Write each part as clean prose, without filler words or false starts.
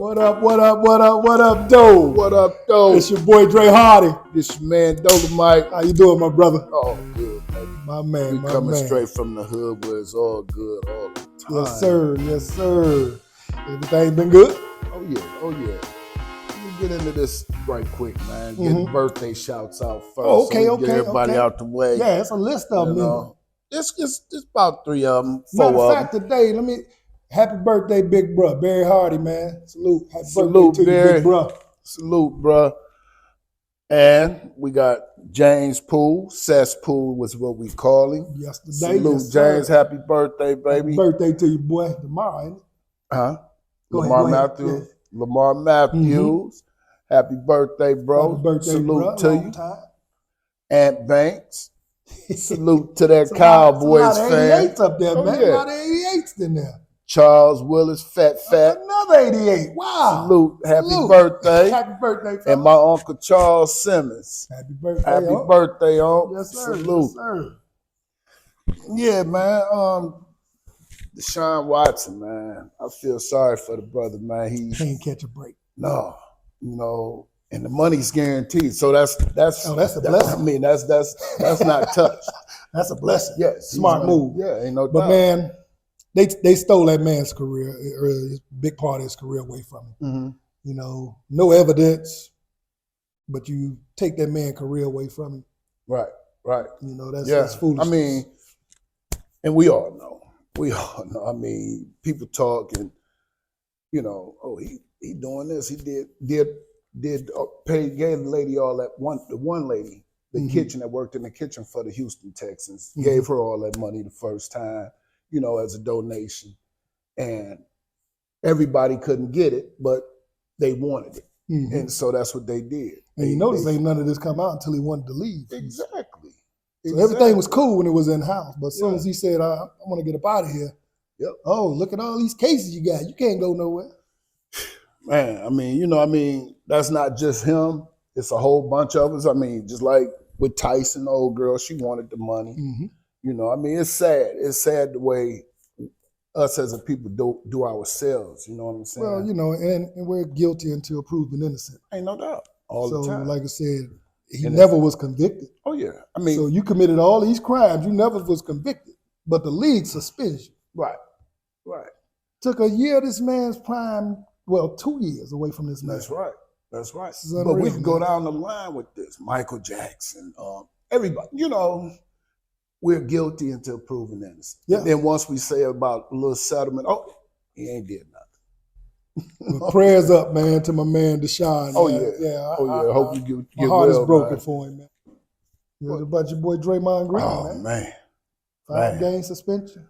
What up, Doe? What up, Doe? It's your boy Dre Hardy. This your man, Dolomite. How you doing, my brother? Oh, good, baby. My man, We coming straight from the hood where it's all good all the time. Yes, sir. Yes, sir. Everything been good? Oh, yeah. Let me get into this right quick, man. Get birthday shouts out first. Oh, okay, so we get everybody out the way. Yeah, it's a list of them. It's about 3 of them, 4 Matter of of fact, them. today, happy birthday, big bro. Barry Hardy, man. Salute. Happy Salute, birthday to Barry. you, big bro. Salute, bro. And we got James Poole. Cesspool was what we call him. Yesterday. Salute, yes, sir. James. Happy birthday, baby. Happy birthday to you, boy. Tomorrow, ain't it? Huh? Go Lamar ahead. Matthews. Yeah. Lamar Matthews. Happy birthday, bro. Happy birthday, Salute bro. to Long you. time. Ant Banks. Salute to that Cowboys fan. A lot of 88s up there, Oh, man. yeah. A lot of 88s in there. Charles Willis, Fat. Another 88. Wow. Salute. Happy birthday. Happy birthday, fellas. And my uncle Charles Simmons. Happy birthday. Happy birthday, Uncle. Yes, sir. Salute. Yes, sir. Yeah, man. Deshaun Watson, man. I feel sorry for the brother, man. He can't catch a break. No, and the money's guaranteed. So that's a blessing. I mean, that's not touched. That's a blessing. Yeah, smart move. Yeah, ain't no doubt. But man, they stole that man's career, or a big part of his career away from him. Mm-hmm. No evidence, but you take that man's career away from him. Right. That's foolish. I mean, and we all know. I mean, people talk and oh, he doing this. He gave the lady all that the one lady, the kitchen that worked in the kitchen for the Houston Texans, gave her all that money the first time, as a donation. And everybody couldn't get it, but they wanted it. And so that's what they did. And notice ain't none of this come out until he wanted to leave. Exactly. So everything was cool when it was in-house. But as soon as he said, I want to get up out of here. Yep. Oh, look at all these cases you got. You can't go nowhere. Man, I mean, that's not just him. It's a whole bunch of us. I mean, just like with Tyson, the old girl, she wanted the money. I mean, it's sad. It's sad the way us as a people do ourselves. You know what I'm saying? Well, and we're guilty until proven innocent. Ain't no doubt. All the time. Like I said, he never was convicted. Oh, yeah. I mean, so you committed all these crimes. You never was convicted. But the league suspends you. Right. Took a year of this man's prime, 2 years away from this man. That's right. But we can go down the line with this. Michael Jackson, everybody, we're guilty until proven innocent. Yeah. And then once we say about a little settlement, he ain't did nothing. Well, prayers up, man, to my man Deshaun. Oh, man. yeah. I hope you get my heart is broken man. for him, man. What about your boy Draymond Green, man? Man. 5-game suspension.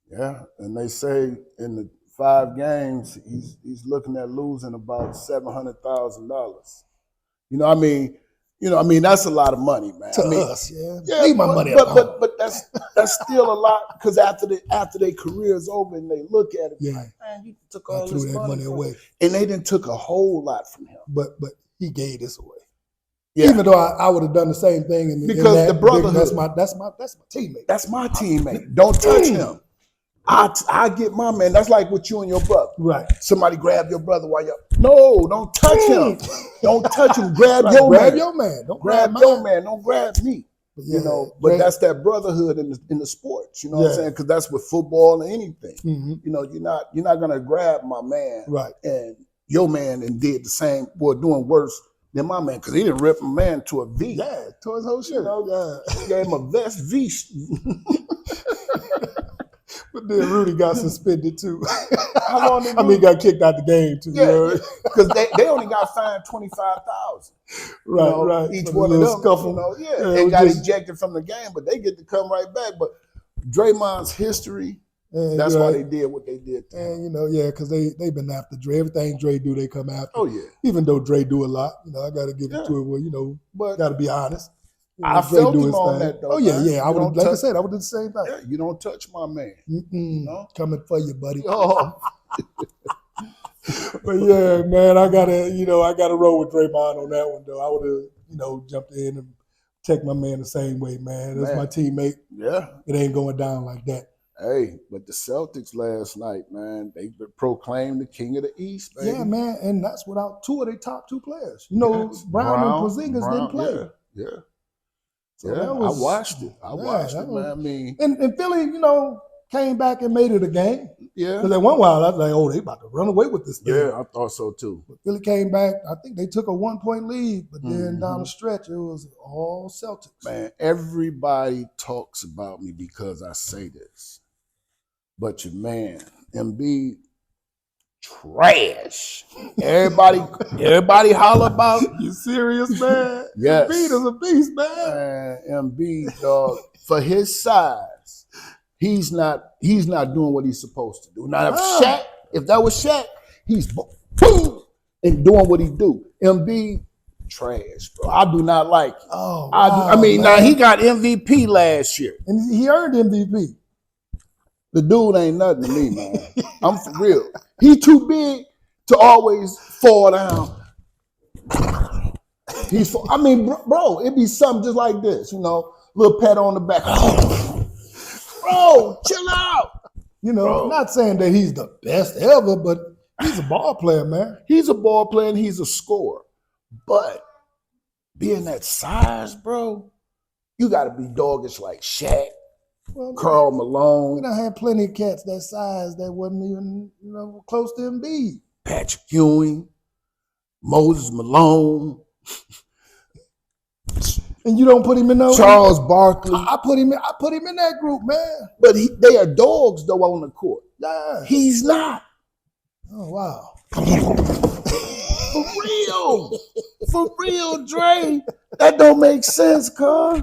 Yeah, and they say in the 5 games, he's looking at losing about $700,000. I mean, that's a lot of money, man. To us, leave my money alone. But that's still a lot, because after their career is over and they look at it, like, man, you took all this money away, and they didn't took a whole lot from him. But he gave this away. Yeah. Even though I would have done the same thing, because the brotherhood. That's my teammate. That's my teammate. Don't touch him. I get my man. That's like with you and your brother. Right. Somebody grab your brother while you're. No, don't touch him. Don't touch him. Grab your man. Don't grab your man. Don't grab me. But but that's that brotherhood in the sports. You know what I'm saying? Because that's with football or anything. You're not gonna grab my man. Right. And your man and did the same, doing worse than my man, because he didn't rip my man to a V. Yeah, to his whole shirt. Gave him a vest V. But then Rudy got suspended too. How long did he got kicked out the game too. Yeah, because they only got fined $25,000. Right. Each for one of them, scuffle. they got ejected from the game, but they get to come right back. But Draymond's history, that's why they did what they did to him. And because they've been after Dre. Everything Dre do, they come after. Oh yeah. Even though Dre do a lot, I got to give it to him. But got to be honest. I felt him on that though. Oh yeah. I would, like I said, I would do the same thing. Yeah, you don't touch my man. Coming for you, buddy. Oh. But yeah, man, I gotta roll with Draymond on that one though. I would have, jumped in and take my man the same way, man. That's my teammate. Yeah. It ain't going down like that. Hey, but the Celtics last night, man, they proclaimed the king of the East, baby. Yeah, man, and that's without two of their top two players. You know, Yes. Brown and Porzingis didn't play. Yeah. So Yeah, that was, I watched it. I watched it, man. I mean, and Philly, you know, came back and made it a game. yeah. Because at one while I was like, oh, they about to run away with this thing. Yeah, I thought so too. But Philly came back. I think they took a 1-point lead, but then down the stretch, it was all Celtics. Man, everybody talks about me because I say this. But your man, Embiid, trash. Everybody holler about. You serious, man? Yes. Embiid is a beast, man. Embiid, dog, for his size, he's not doing what he's supposed to do. Now, if that was Shaq, he's boom and doing what he do. Embiid, trash, bro. I do not like it. Oh, I mean, now he got MVP last year, and he earned MVP. The dude ain't nothing to me, man. I'm for real. He too big to always fall down. I mean, bro, it'd be something just like this, you know, little pat on the back. Bro, chill out. You know, I'm not saying that he's the best ever, but he's a ball player, man. He's a ball player and he's a scorer. But being that size, bro, you got to be doggish like Shaq, Karl Malone. We done had plenty of cats that size that wasn't even, you know, close to Embiid. Patrick Ewing, Moses Malone. And you don't put him in no Charles Barkley. I put him in that group, man. But they are dogs though on the court. Yeah. He's not. Oh wow. For real, Dre. That don't make sense, cuz.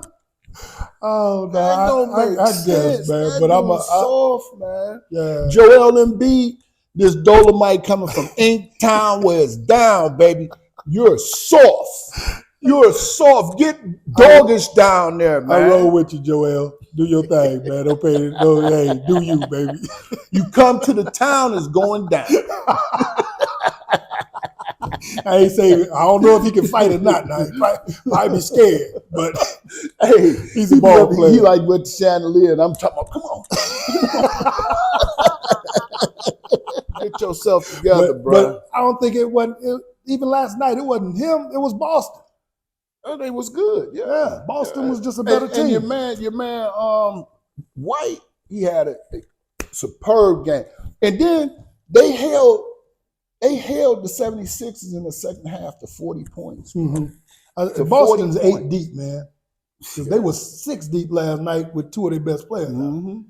Oh no, that don't make sense. Guess, man. That but I'm soft, man. Yeah. Joel Embiid, this Dolomite coming from Inktown where it's down, baby. You're soft. You're soft. Get doggish down there, man. I roll with you, Joel. Do your thing, man. Don't pay. No, hey, do you, baby? You come to the town, it's going down. I ain't saying I don't know if he can fight or not. Now he might be scared, but hey, he's a ball player. He like with the chandelier, and I'm talking about, come on. Get yourself together, bro. But I don't think it wasn't. Even last night, it wasn't him. It was Boston. Oh, they was good. Yeah, Boston was just a better team. And your man, White, he had a superb game. And then they held the 76ers in the second half to 40 points. Mm-hmm. Boston's 8 deep, man. Because they were 6 deep last night with 2 of their best players. Mm-hmm.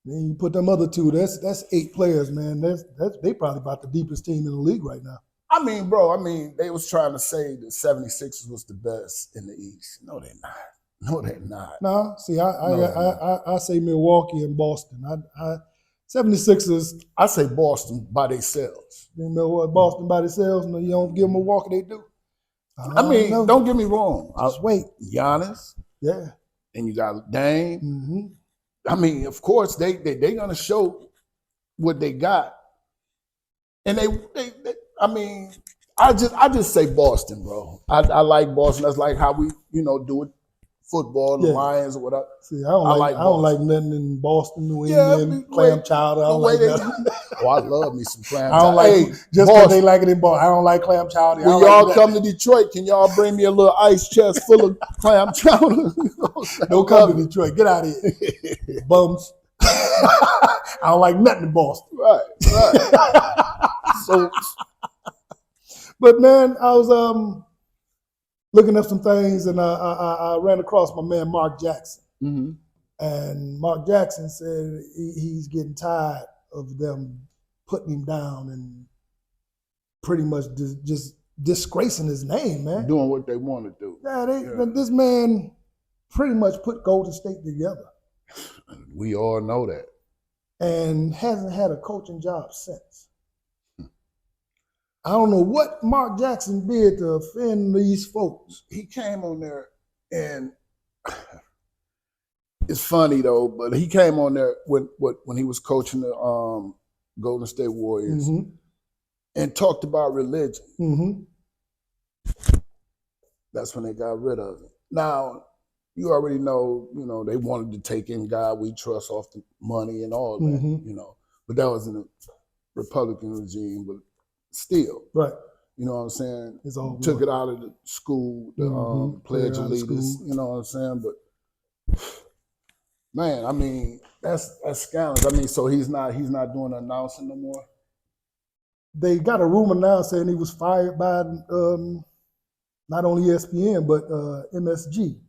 Then you put them other 2, that's 8 players, man. They probably about the deepest team in the league right now. I mean, bro, they was trying to say the 76ers was the best in the East. No, they're not. No, they're not. No, see, I say Milwaukee and Boston. 76ers. I say Boston by themselves. You know what? Boston by themselves? No, you don't give Milwaukee, they do. Don't get me wrong. Just wait. Giannis. Yeah. And you got Dame. Mm-hmm. I mean, of course, they gonna show what they got. And I just say Boston, bro. I like Boston. That's like how we, do it, football, the Lions or whatever. See, I don't like nothing in Boston, New England, clam chowder. I don't like that. Oh, I love me some clam chowder. I don't like just because they like it in Boston. I don't like clam chowder. When y'all come to Detroit, can y'all bring me a little ice chest full of clam chowder? Don't come to Detroit. Get out of here, bums. I don't like nothing in Boston. Right. So, but man, I was looking up some things, and I ran across my man Mark Jackson. Mm-hmm. And Mark Jackson said he's getting tired of them putting him down and pretty much just disgracing his name, man. Doing what they want to do. Yeah, this man pretty much put Golden State together. We all know that. And hasn't had a coaching job since. I don't know what Mark Jackson did to offend these folks. He came on there, and it's funny though, but he came on there when he was coaching the Golden State Warriors, mm-hmm. and talked about religion. Mm-hmm. That's when they got rid of it. Now, you already know, they wanted to take in God we trust off the money and all that, But that was in a Republican regime, but still. Right. You know what I'm saying? It's all Took it out of the school, the Pledge of Allegiance, you know what I'm saying? But man, I mean, that's scandalous. I mean, so he's not doing announcing no more? They got a rumor now saying he was fired by not only ESPN but MSG.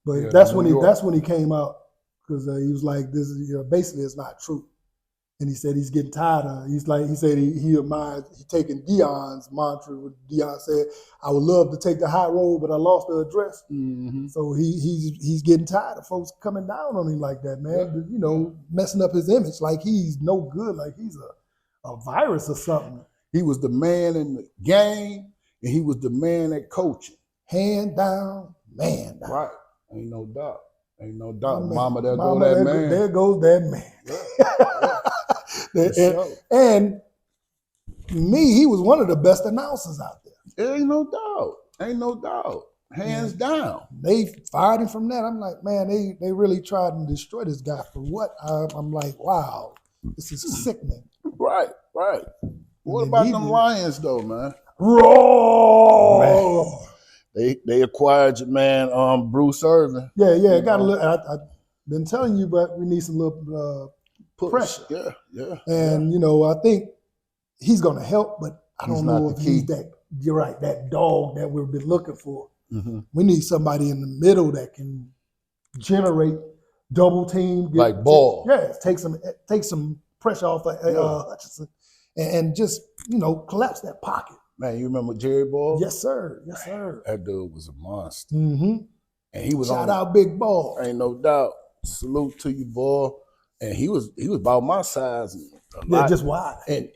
But Yeah, that's New when York. he came out, because he was like, "This is basically it's not true," and he said he's getting tired of. He said he admired he taking Deion's mantra. Deion said, "I would love to take the high road, but I lost the address." So he's getting tired of folks coming down on him like that, man. Messing up his image, like he's no good, like he's a virus or something. He was the man in the game, and he was the man at coaching. Hand down, man down. Right. Ain't no doubt. Man. Mama, there go that man. There goes that man. Yeah. and me, he was one of the best announcers out there. Ain't no doubt. Hands down. They fired him from that. I'm like, man, they really tried to destroy this guy for what? I'm like, wow, this is sickening. Right. What about them Lions though, man? Roar! Man. They acquired your man, Bruce Irvin. Yeah. Got a little. I've been telling you, but we need some little pressure. Yeah. And I think he's going to help, but I don't know if he's that. You're right, that dog that we've been looking for. We need somebody in the middle that can generate double team, like ball. Take some pressure off of Hutchinson, and just collapse that pocket. Man, you remember Jerry Ball? Yes, sir. That dude was a monster. And he was shout out Big Ball. Ain't no doubt. Salute to you, Ball. And he was about my size. Just wide. And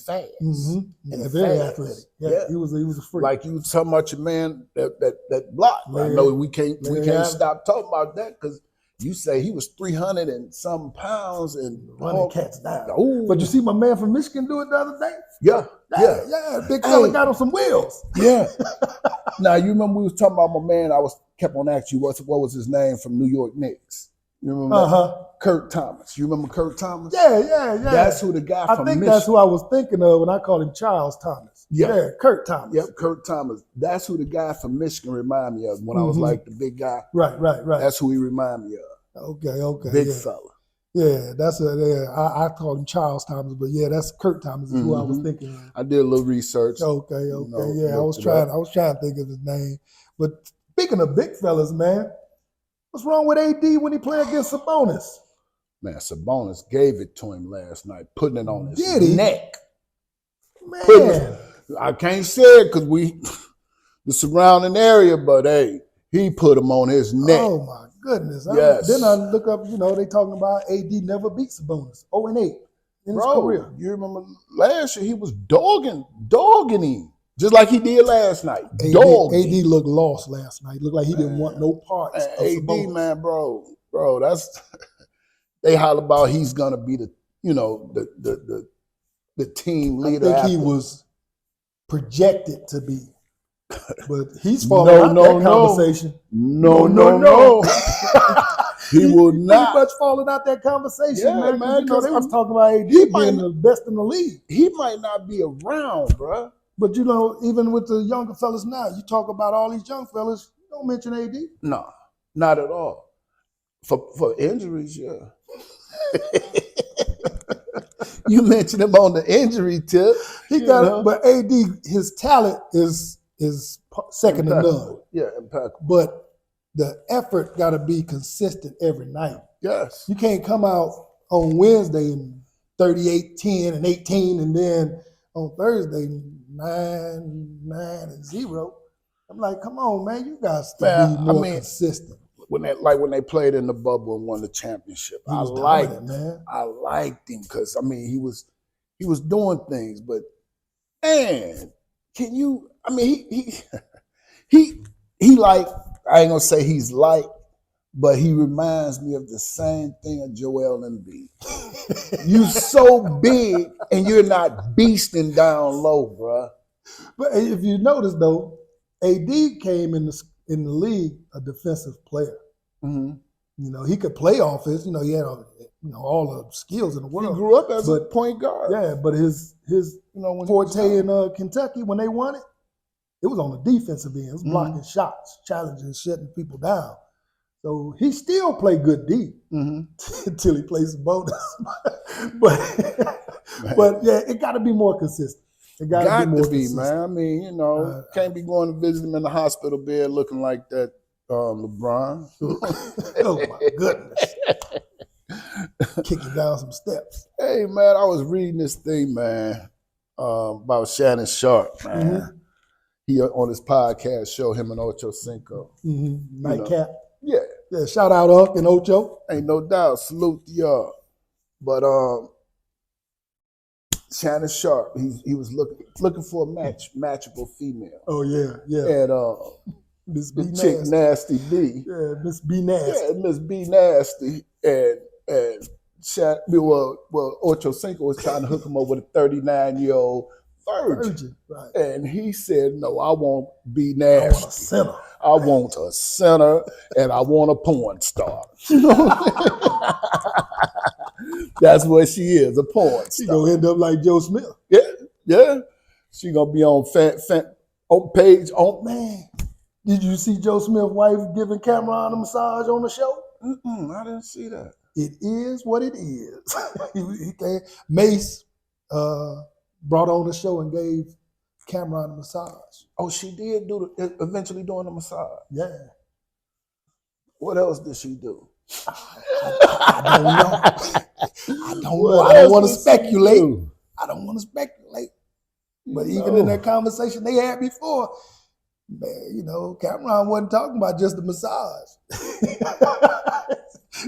fast. And very athletic. Yeah, he was a freak. Like you was talking about your man that block. I know we can't stop talking about that because you say he was 300 and some pounds and running cats down. Ooh. But you see my man from Michigan do it the other day? Yeah. Big fella got on some wheels. Yeah. Now you remember we was talking about my man. I kept on asking you what was his name from New York Knicks. You remember Kurt Thomas. You remember Kurt Thomas? Yeah. That's who the guy from Michigan. I think that's who I was thinking of when I called him Charles Thomas. Yeah, Kurt Thomas. Yep, Kurt Thomas. That's who the guy from Michigan remind me of when I was like the big guy. Right. That's who he remind me of. Okay. Big fella. Yeah, I called him Charles Thomas, but that's Kurt Thomas is who I was thinking of. I did a little research. Okay. I was trying to think of his name. But speaking of big fellas, man, what's wrong with AD when he played against Sabonis? Man, Sabonis gave it to him last night, putting it on his neck. Man. I can't say it because the surrounding area, but hey, he put him on his neck. Oh my goodness. Yes. Then I look up, they talking about AD never beat Sabonis. 0-8 in his career. You remember last year he was dogging him. Just like he did last night. AD looked lost last night. Looked like he didn't want no parts of Sabonis. Man, bro, that's they holler about he's gonna be the team leader. I think he was projected to be, but he's falling out that conversation. No. He will not. Pretty much falling out that conversation, man. Because they was talking about AD being the best in the league. He might not be around, bro. But even with the younger fellas now, you talk about all these young fellas, you don't mention AD. No, not at all. For injuries, yeah. You mentioned him on the injury tip. He got it, but AD, his talent is second to none. Yeah, impeccable. But the effort got to be consistent every night. Yes. You can't come out on Wednesday and 38, 10, and 18, and then on Thursday 9-0. I'm like, come on, man, you guys to be more consistent. When they played in the bubble and won the championship, I liked him because he was doing things. But man, can you? He like, I ain't gonna say he's like, but he reminds me of the same thing of Joel Embiid. You so big and you're not beasting down low, bruh. But if you notice though, AD came in in the league a defensive player. Mm-hmm. You know, he could play offense. You know, he had all the skills in the He world. grew up as a point guard. Yeah, but his when forte in Kentucky when they won it, it was on the defensive end. It was blocking shots, challenging, shutting people down. So he still played good D until he plays the bonus. but yeah, it got to be more consistent. It got to be more consistent. Man. I mean, can't be going to visit him in the hospital bed looking like that LeBron. Oh my goodness. Kicking down some steps. Hey man, I was reading this thing, man, about Shannon Sharp, man. He on his podcast show, him and Ocho Cinco. Nightcap. Yeah. Yeah, shout out Unc and Ocho. Ain't no doubt. Salute to y'all. But Shannon Sharp, he was looking for a matchable female. Oh yeah. And Miss B the chick Nasty B. Yeah, Miss B Nasty. Yeah, Miss B Nasty. And Ocho Cinco was trying to hook him up with a 39-year-old virgin. Right. And he said, no, I won't be nasty. I want a center. I want a center and I want a porn star. That's what she is, a porn star. She gonna end up like Joe Smith. Yeah. She gonna be on page on. Man, did you see Joe Smith's wife giving Cameron a massage on the show? I didn't see that. It is what it is. Mace brought on the show and gave Cameron a massage. Oh, she did eventually doing the massage. Yeah. What else did she do? I don't know. I don't want to speculate. I don't want to speculate. But even in that conversation they had before, man, Cameron wasn't talking about just the massage.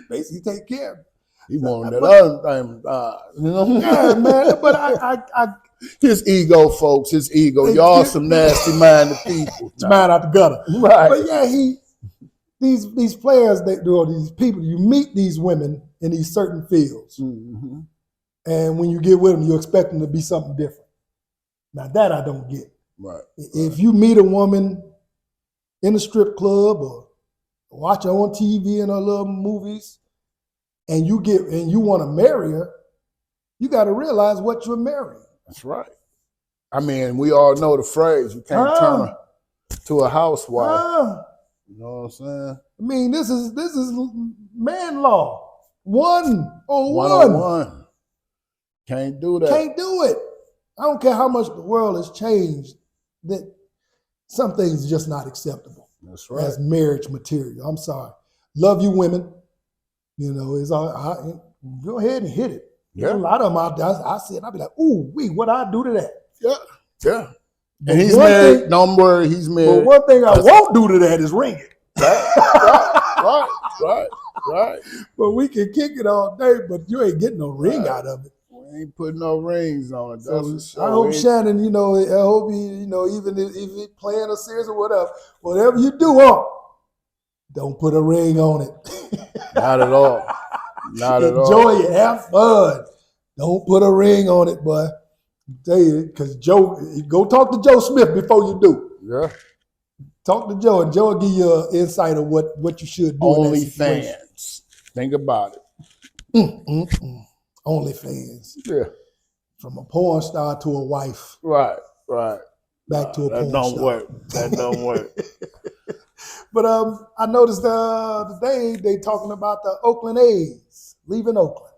Basically, take care of him. He wanted that other thing. Yeah, man. But I his ego, folks. His ego. Y'all some nasty minded people. It's mine out the gutter. Right. But yeah, these players, these people, you meet these women in these certain fields. Mm-hmm. And when you get with them, you expect them to be something different. Now that I don't get. Right. If you meet a woman in a strip club or watch her on TV in her little movies, and you want to marry her, you got to realize what you're marrying. That's right. I mean, we all know the phrase, you can't turn her to a housewife. You know what I'm saying? I mean, this is man law. 101. Can't do that. Can't do it. I don't care how much the world has changed, that some things are just not acceptable. That's right. As marriage material. I'm sorry. Love you women. It's all go ahead and hit it. Yeah. A lot of them out there, I see it, I'll be like, ooh, what I do to that? Yeah. And he's married. Don't worry, he's married. But one thing I won't do to that is ring it. Right. But we can kick it all day, but you ain't getting no ring out of it. We ain't putting no rings on it. So I hope Shannon, I hope he, even if he playing a series or whatever you do, don't put a ring on it. Not at all. Not at all. Enjoy it. Have fun. Don't put a ring on it, boy. Tell you, because go talk to Joe Smith before you do. Yeah. Talk to Joe, and Joe will give you an insight of what you should do. OnlyFans. Think about it. OnlyFans. Yeah. From a porn star to a wife. Right. Back to a porn star. That don't work. But I noticed today they talking about the Oakland A's leaving Oakland.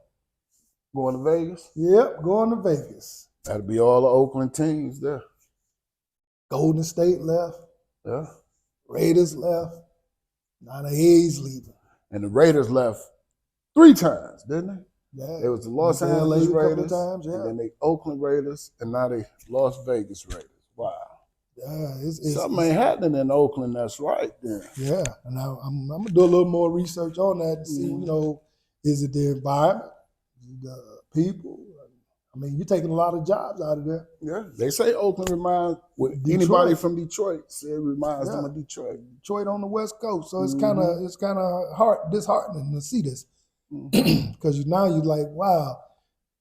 Going to Vegas? Yep, going to Vegas. That'll be all the Oakland teams there. Golden State left. Yeah. Raiders left. Now the A's leaving. And the Raiders left 3 times, didn't they? Yeah. It was the Los Angeles Raiders, times, and then the Oakland Raiders, and now the Las Vegas Raiders. Wow. Yeah, something ain't happening in Oakland. That's right. Yeah, and I'm gonna do a little more research on that to see, is it the environment, the people? I mean, you're taking a lot of jobs out of there. Yeah, they say Oakland reminds anybody from Detroit. Say it reminds them of Detroit. Detroit on the West Coast, so it's kind of disheartening to see this because now you're like, wow,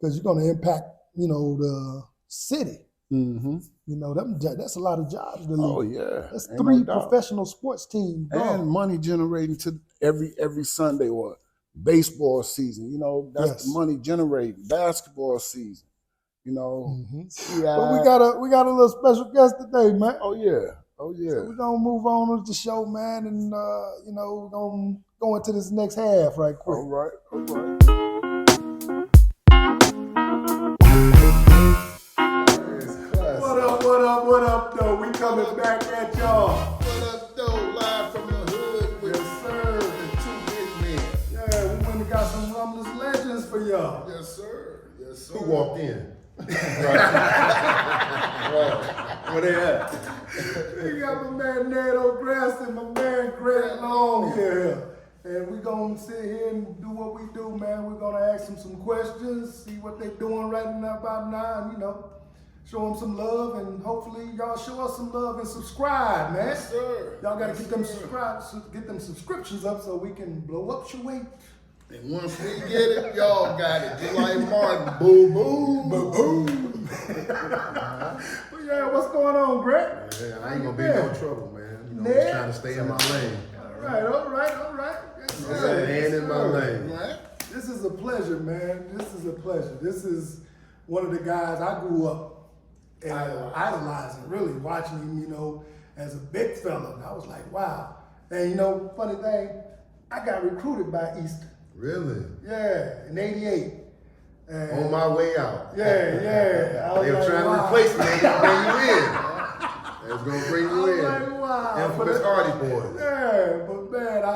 because you're going to impact the city. Mm-hmm. You know, that's a lot of jobs in the Oh league. yeah, That's ain't no 3 doubt. professional sports teams, And bro. money generating to every Sunday or baseball season. You know, that's the Yes. money generating. Basketball season. You know, But we yeah. got a little special guest today, man. Oh yeah. Oh yeah. So we're gonna move on with the show, man, and you know, we're gonna go into this next half right quick. All right. All right. What up, though? We coming back at y'all. What up, though? Live from the hood with the two big men. Yeah, we went and got some Rumblers legends for y'all. Yes, sir. Yes, sir. Who walked in? Right. Where they at? We got my man Ned O'Grass and my man Greg Long here. And we're going to sit here and do what we do, man. We're going to ask them some questions, see what they're doing right now about now, and, you know, show them some love, and hopefully y'all show us some love and subscribe, man. Yes, sir. Y'all got to get them subscriptions up so we can blow up your weight. And once we get it, y'all got it. Just like Martin. Boom, boom, boom, boom. Well, yeah, what's going on, Greg? Yeah, I ain't gonna be no trouble, man. You know, I'm Ned? just trying to stay in my lane. All right. Yes, sir. Staying in my lane. Right? This is a pleasure, man. This is a pleasure. This is one of the guys I grew up idolizing, really watching him, you know, as a big fella. And I was like, wow. And you know, funny thing, I got recruited by Eastern. Really? Yeah, in '88. On my way out. Yeah. I was They were like, trying wow. to replace me. They gonna bring you in. They was gonna bring I you was in. like, wow. Infamous But- Hardy boys. Yeah, but man, I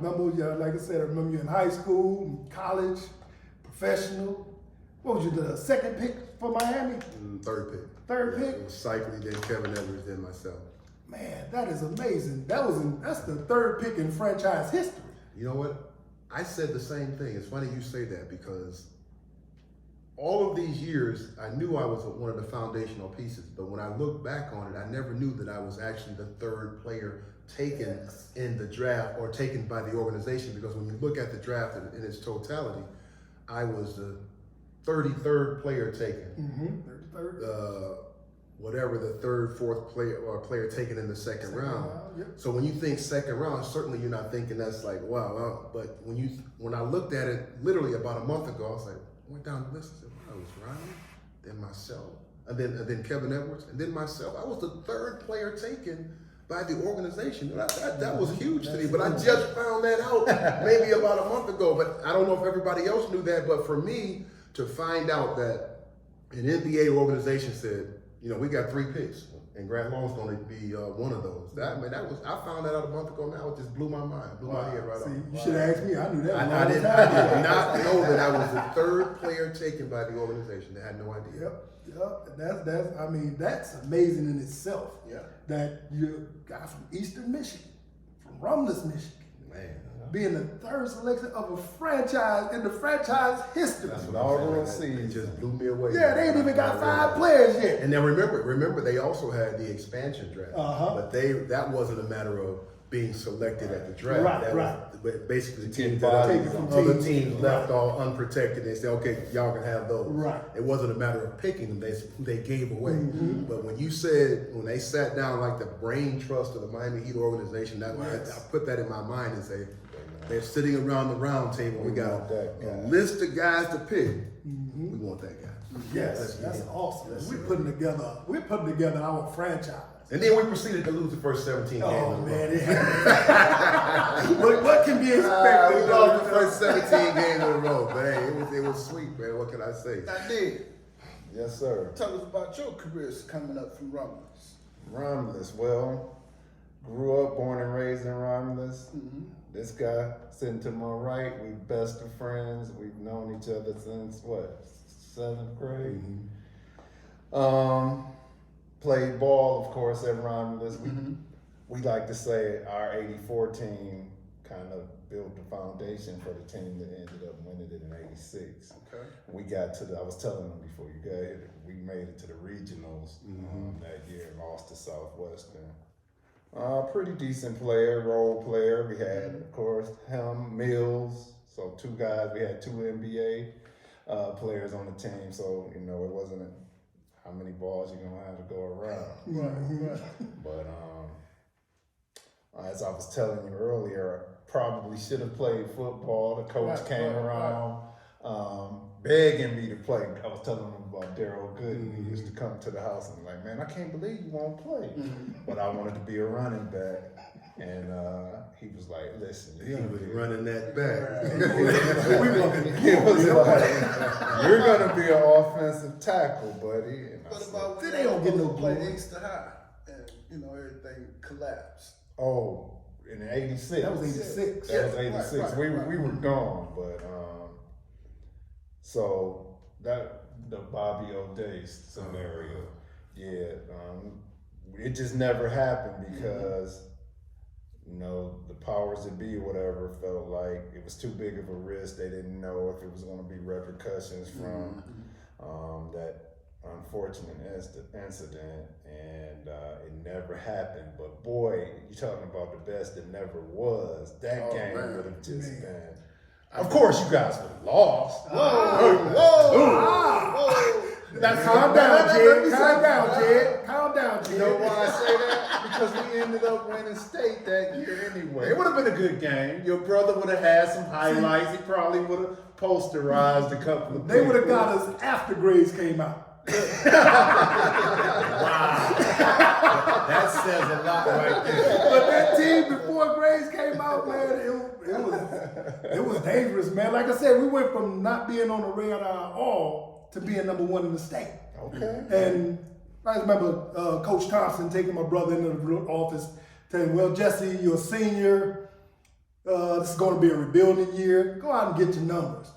remember you, like I said, I remember you in high school, college, professional. What was you, the second pick for Miami? Third pick. Third pick? It was Cycling, then Kevin Edwards, then myself. Man, that is amazing. That's the third pick in franchise history. You know what? I said the same thing. It's funny you say that because all of these years, I knew I was one of the foundational pieces. But when I look back on it, I never knew that I was actually the third player taken in the draft or taken by the organization. Because when you look at the draft in its totality, I was the 33rd player taken. 33rd. Whatever the third, fourth player taken in the second round. Yep. So when you think second round, certainly you're not thinking that's like wow. But when I looked at it literally about a month ago, I was like, went down the list and said, wow, it was Ryan, then myself, and then Kevin Edwards, and then myself. I was the third player taken by the organization. That was huge to me. But I just found that out maybe about a month ago. But I don't know if everybody else knew that. But for me to find out that an NBA organization said, you know, we got 3 picks, and Grant Long's going to be one of those. I found that out a month ago. Now it just blew my mind, blew my head right off. You should have asked me. I knew that. I did not know that I was the third player taken by the organization. They had no idea. Yep. That's amazing in itself. Yeah. That you got from Eastern Michigan, from Rumblers, Michigan, Man. being the third selection of a franchise in the franchise history. That's what Inaugural I'm saying. It season. just blew me away. Yeah, they ain't even got 5 players yet. And then remember, they also had the expansion draft. But that wasn't a matter of being selected at the draft. Right, that right. Was basically the teams Take it from other teams. teams left all unprotected. They said, okay, y'all can have those. Right. It wasn't a matter of picking them. They gave away. But when they sat down like the brain trust of the Miami Heat organization, I put that in my mind and say, they're sitting around the round table. We got a list of guys to pick. We want that guy. Yes, that's awesome. We're putting together our franchise. And then we proceeded to lose the first 17 games. Oh man, it happened. what can be expected? We lost the first 17 games in a row, man. It was sweet, man. What can I say? I did. Yes, sir. Tell us about your careers coming up from Romulus. Romulus. Well, grew up, born and raised in Romulus. This guy sitting to my right, we best of friends. We've known each other since what, 7th grade. Played ball, of course, at Romulus. We like to say our '84 team kind of built the foundation for the team that ended up winning it in '86. Okay. We got to I was telling them before you got here, we made it to the regionals that year and lost to Southwestern. Pretty decent player, role player. We had, of course, him, Mills. So 2 guys. We had 2 NBA players on the team. So, you know, it wasn't how many balls you gonna have to go around. Right. But as I was telling you earlier, I probably should have played football. The coach came around begging me to play. I was telling him about Daryl Gooden. He used to come to the house and like, man, I can't believe you won't play. But I wanted to be a running back. And he was like, listen, He was running that back. he was like, you're going to be an offensive tackle, buddy. And I What said, about They don't get no play glory. Inkster High and everything collapsed? oh, in '86. That was 86. That was '86. Right, we right. were gone, but so that the Bobby O'Day scenario, it just never happened because the powers that be or whatever felt like it was too big of a risk. They didn't know if it was going to be repercussions from that unfortunate incident, and it never happened. But boy, you're talking about the best that never was. That game would have just been. Of course, you guys would have lost. Now, calm down, Jed. Calm down, Jed. Calm down, Jed. You know why I say that? Because we ended up winning state that year anyway. It would have been a good game. Your brother would have had some highlights. He probably would have posterized a couple of They would have people. got us after grades came out. That says a lot right there. But that team before grades came out, man, it was dangerous, man. Like I said, we went from not being on the radar at all to being number one in the state. Okay. And I remember Coach Thompson taking my brother into the office, telling him, well, Jesse, you're a senior. This is going to be a rebuilding year. Go out and get your numbers.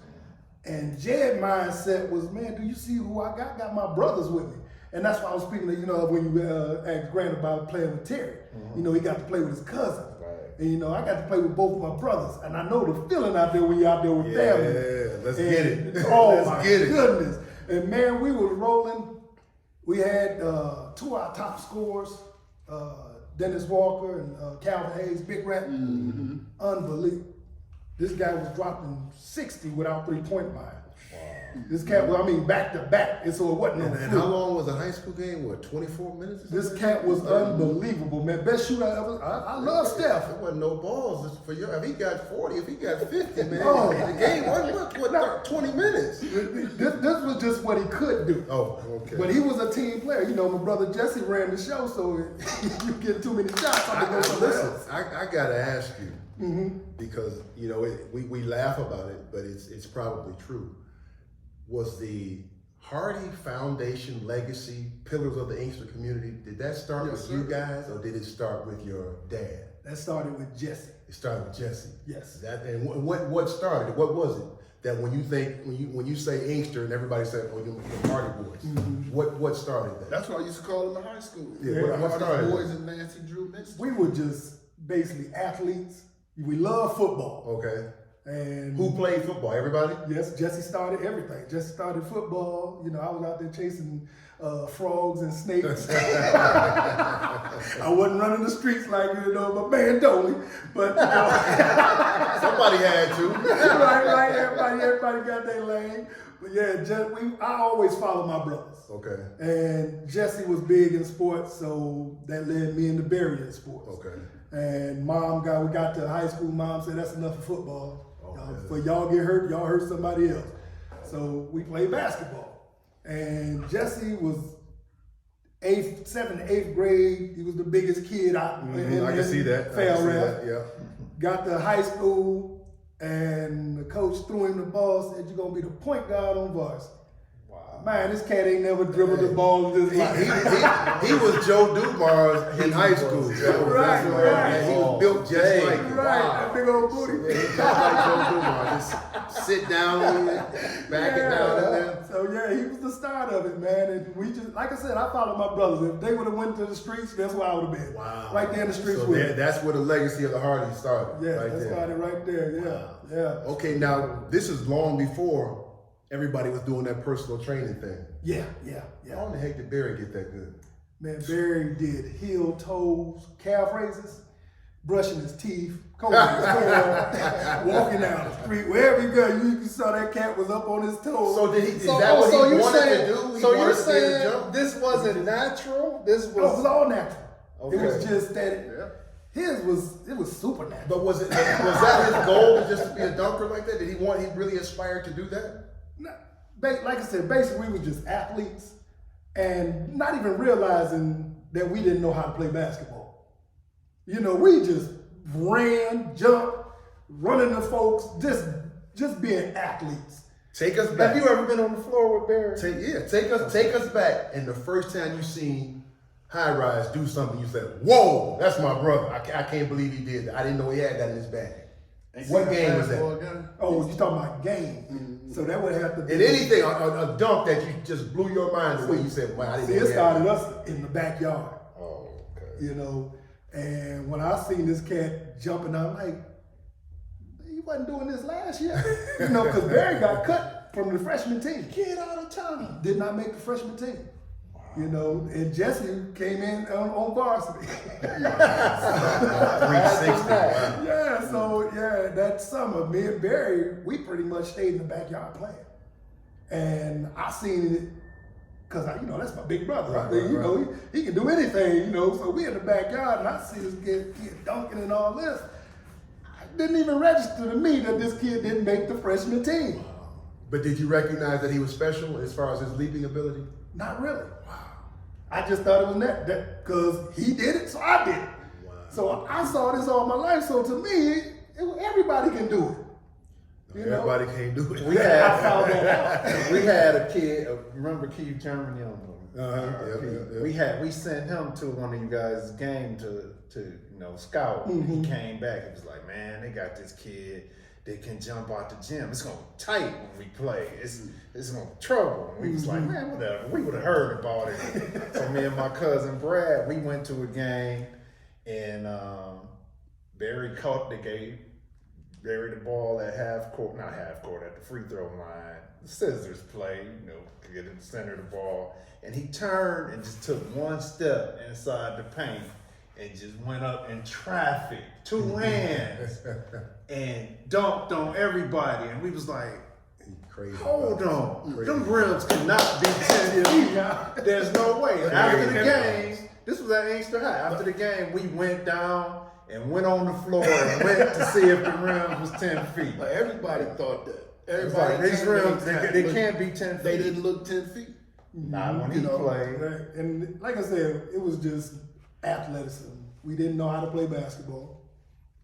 And Jed's mindset was, man, do you see who I got? Got my brothers with me. And that's why I was speaking to, when you asked Grant about playing with Terry. He got to play with his cousin. Right. And, I got to play with both of my brothers. And I know the feeling out there when you're out there with family. Yeah, let's get it. Oh, Let's my get it. goodness. And, man, we was rolling. We had two of our top scorers, Dennis Walker and Calvin Hayes, Big Rat. Unbelievable. This guy was dropping 60 without 3-point line. This cat, back to back, and so it wasn't no And fluke. how long was a high school game? What, 24 minutes? Or This something? cat was unbelievable, man. Best shooter I ever. I love Steph. There wasn't no balls for you. If he got 40, if he got 50, man, Oh. the game wasn't 20 minutes. This was just what he could do. Oh, okay. But he was a team player. My brother Jesse ran the show, so you get too many shots, I'm gonna go somewhere Listen, else. I gotta ask you because we laugh about it, but it's probably true. Was the Hardy Foundation legacy, Pillars of the Inkster community, did that start with you guys, or did it start with your dad? That started with Jesse. It started with Jesse. Yes. And what started it? What was it that when you say Inkster and everybody said, "Oh, you're the Hardy Boys"? What started that? That's what I used to call them in high school. Yeah, what Hardy started Boys it? and Nancy Drew mixed. We were just basically athletes. We love football. Okay. And Who played football? Everybody? yes, Jesse started everything. Jesse started football. I was out there chasing frogs and snakes. I wasn't running the streets like my man Dolly, but Somebody had to. right. Everybody got their lane. But yeah, I always follow my brothers. Okay. And Jesse was big in sports, so that led me into Barry in sports. Okay. And we got to high school, mom said, that's enough of football. yeah. For y'all get hurt, y'all hurt somebody else. So we played basketball. And Jesse was 7th, 8th grade. He was the biggest kid out. I can see that. Yeah. Got to high school, and the coach threw him the ball, said, you're going to be the point guard on varsity. Wow. Man, this cat ain't never dribbled the ball in his life. He was Joe Dumars in high school. Right. He was built just like him. Right, that big old booty. Yeah, he built like Joe Dumars. Just sit down on it, back it down in there. So yeah, he was the start of it, man. And we just, like I said, I followed my brothers. If they would have went to the streets, that's where I would have been. Wow. Right there in the streets So with them. that's where the legacy of the Hardys started. Yeah, right that there. started right there. Yeah, Wow. yeah. Okay, now this is long before everybody was doing that personal training thing. Yeah. How in the heck did Barry get that good? Man, Barry did heel, toes, calf raises. brushing his teeth, combing his hair, walking down the street. Wherever you go, you saw that cat was up on his toes. So did he? Is that what he wanted to do? He So you're wanted to be able to saying jump? this wasn't natural? This No, it was was all natural. Okay. It was just that his was supernatural. But was that his goal, just to be a dunker like that? Did he really aspired to do that? Like I said, basically we were just athletes and not even realizing that we didn't know how to play basketball. You know, we just ran, jumped, running to folks, just being athletes. Take us back. Have you ever been on the floor with Barry? Take us back. And the first time you seen High Rise do something, you said, "Whoa, that's my brother! I can't believe he did that. I didn't know he had that in his bag." What game was that? Oh, you talking about game? So that would have to be. And anything, a dunk that you just blew your mind the way you said, "Wow, I didn't See, know it he had started that." us in the backyard. Oh, okay. You know, and when I seen this cat jumping, I'm like, he wasn't doing this last year. You know, because Barry got cut from the freshman team. Kid out of town. Did not make the freshman team. You know, and Jesse came in on varsity. 360. Wow. Yeah, so that summer, me and Barry, we pretty much stayed in the backyard playing. And I seen it, cause that's my big brother. Right, You know, he can do anything, you know. So we in the backyard and I see this kid dunking and all this. It didn't even register to me that this kid didn't make the freshman team. But did you recognize that he was special as far as his leaping ability? Not really. Wow. I just thought it was that because he did it, so I did it. Wow. So I saw this all my life. So to me, everybody can do it. You know? Everybody can't do it. I found that out. We had a kid. Remember Keith Germany on We sent him to one of you guys' game to scout. Mm-hmm. He came back and was like, "Man, they got this kid that can jump out the gym. It's gonna be tight when we play. It's gonna be trouble." And we was like, "Man, whatever. We would have heard about it." So me and my cousin Brad, we went to a game, and Barry caught the game. Barry the ball at not half court, at the free throw line. The scissors play, get in the center of the ball. And he turned and just took one step inside the paint and just went up in traffic, two hands, and dunked on everybody. And we was like, Crazy. hold on, them rims cannot be 10 feet. There's no way. And after the game, this was at Inkster High. After the game, we went down and went on the floor and went to see if the rims was 10 feet. Like everybody thought that. It's Everybody like, these rims, they look- can't be 10 feet. They didn't look 10 feet. Not when he You know, played. Right. And like I said, it was just athleticism. We didn't know how to play basketball.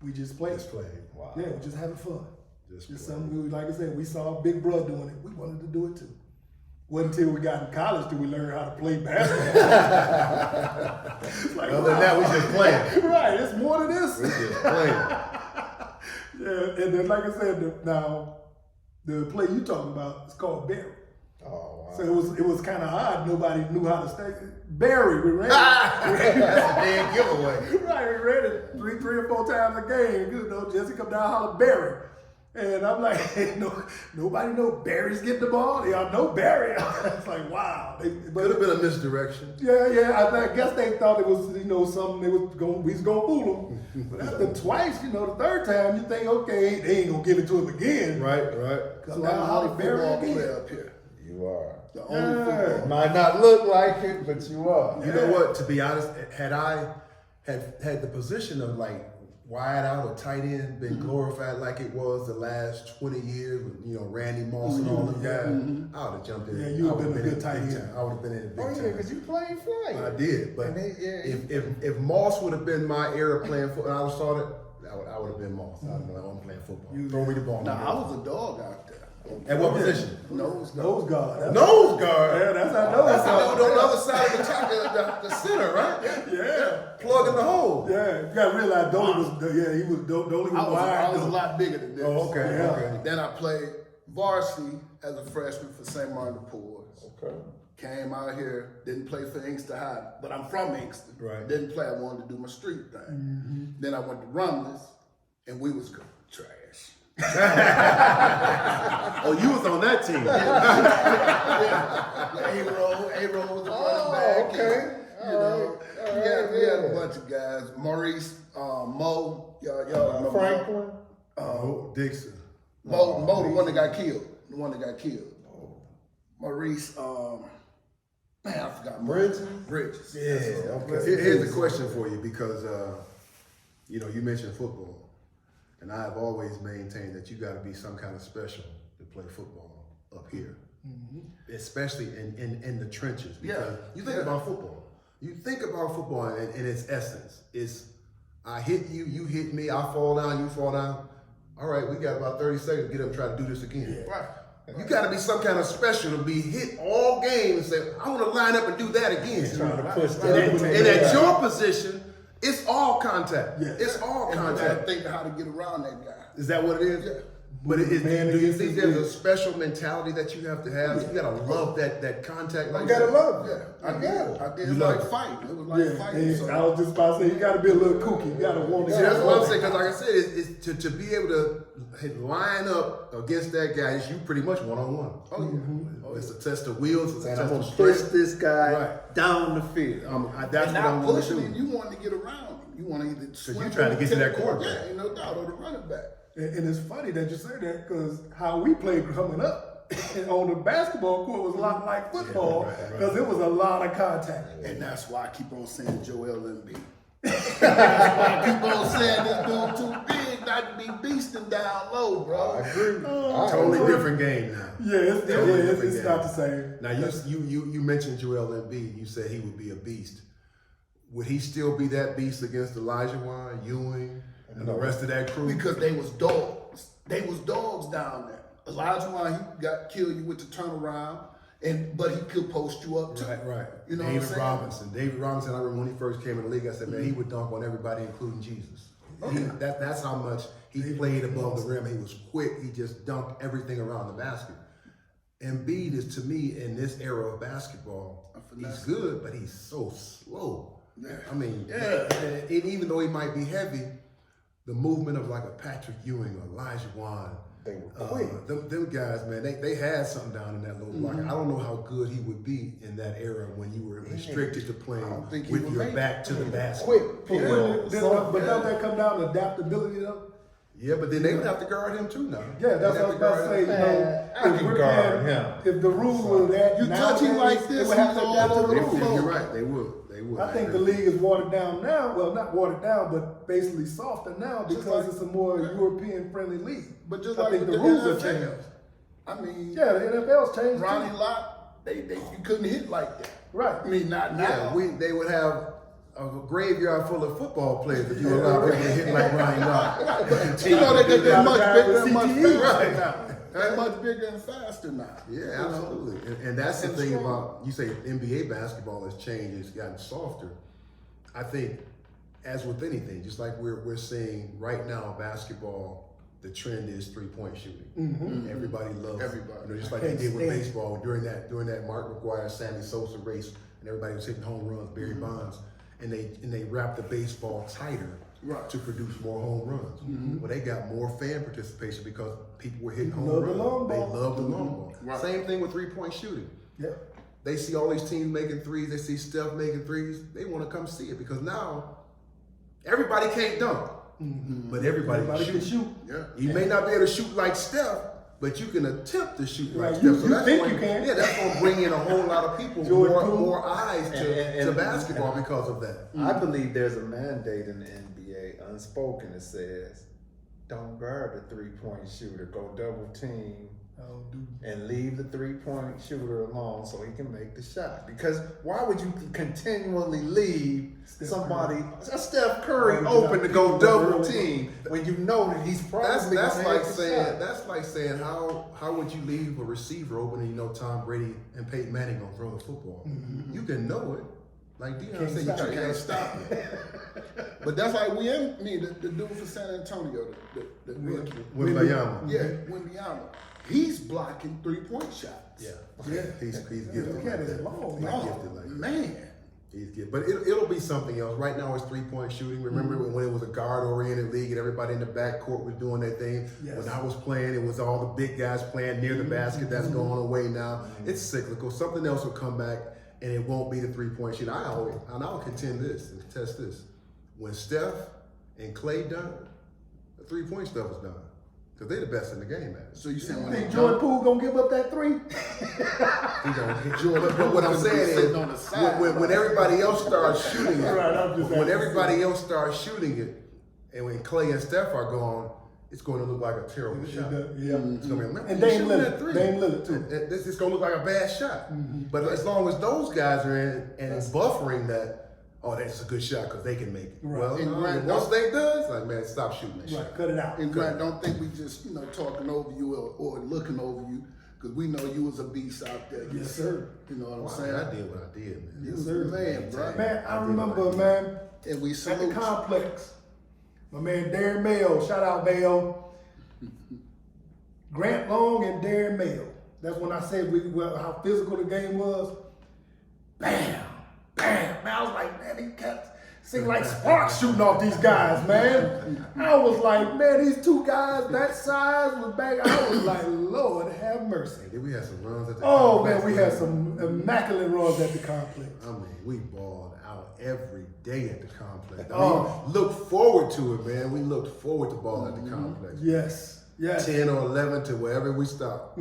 We just played. Just played. Wow. Yeah, we're just having fun. Just Just played. something like I said, we saw Big Bro doing it. We wanted to do it too. Wasn't until we got in college did we learn how to play basketball. Like, Other than that, we just playing. Right, it's more than this. We just playing. Yeah, and then like I said, now the play you talking about is called Barry. Oh, wow. So it was kind of odd. Nobody knew how to stay. Barry, we ran it. That's a damn giveaway. Right, we ran it three or four times a game. You know, Jesse come down, holler Barry. And I'm like, hey, nobody know Barry's getting the ball. Y'all know Barry. It's like, wow. Could have been a misdirection. Yeah. I guess they thought it was, something we was gonna fool them. But after twice, the third time, you think, okay, they ain't gonna give it to him again. Right. Because So now I'm the holler only Barry football again. player up here. You are. The only football. Might not look like it, but you are. You know what? To be honest, had I had the position of like wide out or tight end been glorified like it was the last 20 years with Randy Moss and all them guys, I would have jumped in. Yeah, you I would've would've been a good in tight big end. time. I would have been in a big Oh, time. yeah, because you played flag. I did, but And if Moss would have been my era playing football, I would have started. I would have been Moss. I wasn't playing football. Throw me the ball. Nah, I was a dog out there. At what position? Nose Nose guard. Nose guard. Yeah, that's how nose That's guard. on the other side of the top, the center, right? Yeah. Plugging the hole. Yeah, you gotta realize Dolly was Dolly was I wide. was a lot bigger than this. Oh, okay, Yeah. okay. Then I played varsity as a freshman for St. Martin de Porres. Okay. Came out here, didn't play for Inkster High, but I'm from Inkster. Right. Didn't play, I wanted to do my street thing. Then I went to Rumley's, and we was good. Trash. Oh, you was on that team. A-Roll was the running back. okay. You know, we had a bunch of guys. Maurice, Mo, y'all remember Franklin. Dixon. Mo, the one that got killed. The one that got killed. Maurice, man, I forgot. Bridges. Yeah, okay. Here's the question for you because, you mentioned football. And I have always maintained that you got to be some kind of special to play football up here. Mm-hmm. Especially in the trenches. Because you think about football. You think about football in its essence. It's I hit you, you hit me, I fall down, you fall down. All right, we got about 30 seconds to get up and try to do this again. Yeah. Right. You got to be some kind of special to be hit all game and say, I want to line up and do that again. Trying to push And at your position, it's all contact. Yeah. It's all And you got to contact. think of how to get around that guy. Is that what it is? Yeah. But do you think there's a man. special mentality that you have to have? You gotta love that contact like You gotta that. love it. Yeah, I did. I did. You It was love like it. fighting. It was like fighting. and So, I was just about to say, you got to be a little kooky. You got to want to. See, that's what I'm saying, because like I said, it's to be able to line up against that guy is you pretty much one-on-one. oh yeah. It's a test of wheels, it's a And I'm test gonna of push strength. this guy Right. down the field. That's And what I'm not going to pushing him. do. You want to get around him. You want to either swim you trying to get to that or quarterback. Yeah, ain't no doubt, or the running back. And it's funny that you say that because how we played coming up on the basketball court was a lot like football because it was a lot of contact. And that's why I keep on saying Joel Embiid. That's why I keep on saying this dude too big not to be beasting down low, bro. I agree. Totally different game now. It's not the same. Now you mentioned Joel Embiid. You said he would be a beast. Would he still be that beast against Elijah Wan, Ewing, and the rest of that crew? Because they was dogs. They was dogs down there. Elijah Wan, he got killed you with the turnaround, but he could post you up too. Right. You know David what I'm saying? Robinson. David Robinson, I remember when he first came in the league, I said, man, he would dunk on everybody, including Jesus. That's how much he played above the rim. He was quick. He just dunked everything around the basket. Embiid is, to me, in this era of basketball, he's good, but he's so slow. Yeah. I mean, and even though he might be heavy, the movement of like a Patrick Ewing or Elijah Wan, They were quick. them guys, man, they had something down in that little block. I don't know how good he would be in that era when you were restricted to playing think he with would your make back to the basket. Quick pull. But don't that come down to adaptability though? Yeah, but then they would have to guard him too now. Yeah, that's what I was about to say. You know, I can guard him. If the rules were that, You touch him like they this, would have he's to all adapt to over the the rules. floor. You're right, they would. I think the league is watered down now. Well, not watered down, but basically softer now because it's a more European-friendly league. But just I like think with the the rules have NFL, changed. I mean, Yeah, the NFL's changed Ronnie too. Lott, you couldn't hit like that. Right. I mean, not now. Yeah, they would have a graveyard full of football players if you allow people to hit like Ryan Lott. You know, they're much bigger and much CTE. faster now. They're much bigger and faster now. Yeah, absolutely. And that's the thing about, you say NBA basketball has changed, it's gotten softer. I think, as with anything, just like we're seeing right now, basketball, the trend is 3-point shooting. Everybody loves it. You know, just like they did with baseball during that Mark McGuire, Sammy Sosa race, and everybody was hitting home runs, Barry Bonds, and they wrapped the baseball tighter to produce more home runs. Well, they got more fan participation because people were hitting home runs. They love the long ball. Right. Same thing with 3-point shooting. Yeah. They see all these teams making threes. They see Steph making threes. They want to come see it because now everybody can't dunk, but everybody can shoot. Yeah. You may not be able to shoot like Steph, but you can attempt to shoot like Right. Steph. You that's think going, you can. Yeah, that's going to bring in a whole lot of people, more eyes to basketball because of that. I believe there's a mandate in the NBA, unspoken, that says, don't guard the 3-point shooter, go double team and leave the 3-point shooter alone so he can make the shot. Because why would you continually leave somebody, a Steph Curry, open to go double team when you know that he's probably That's gonna like hit the saying shot? how would you leave a receiver open and you know Tom Brady and Peyton Manning gonna throw the football? You can know it. Like Deion said, you can't stop it. But that's like the dude for San Antonio, the rookie. Wembanyama. Yeah, Wembanyama. He's blocking 3-point shots. Yeah. He's gifted Look like at his that. long, He's man. gifted like that. Man. He's gifted. But it'll be something else. Right now it's 3-point shooting. Remember when it was a guard-oriented league and everybody in the backcourt was doing their thing? Yes. When I was playing, it was all the big guys playing near the basket. That's going away now. It's cyclical. Something else will come back. and it won't be the 3-point shooting. I'll contend this and contest this. When Steph and Clay done, the 3-point stuff is done. Because they're the best in the game at it. So you saying You when think they Jordan Poole gonna give up that 3? He gonna hit Jordan. But what I'm saying is, on the side. when everybody else starts shooting it, Right, I'm just when asking. everybody else starts shooting it, and when Clay and Steph are gone, it's going to look like a terrible shot. Yeah. It's gonna be, man, And you Dame shooting that Lillard. three. Dame Lillard, too. This is going to look like a bad shot. But as long as those guys are in and it's buffering that, oh, that's a good shot because they can make it. Right. Well, And no, Grant, once they do, it's like, man, stop shooting that Right, shot. cut it out. And Grant, don't think we just, talking over you or looking over you, because we know you was a beast out there. Yes, sir. You know what I'm Wow, saying? I did what I did, man. Yes, sir. Man, bro. Man, I I did remember, what I did. man, And we at the salute you. complex, my man Darren Mayo, shout out Mayo. Grant Long and Darren Mayo. That's when I said how physical the game was. Bam, bam. Man, I was like, man, these cats seem like sparks shooting off these guys, man. I was like, man, these two guys that size was back. I was like, Lord have mercy. Then we had some runs at the Oh complex, man, we had some immaculate runs at the complex. I mean, we balled out every day at the complex. I Oh. mean, look forward to it, man. We looked forward to ball at the complex. Yes, yes. 10 or 11 to wherever we stop.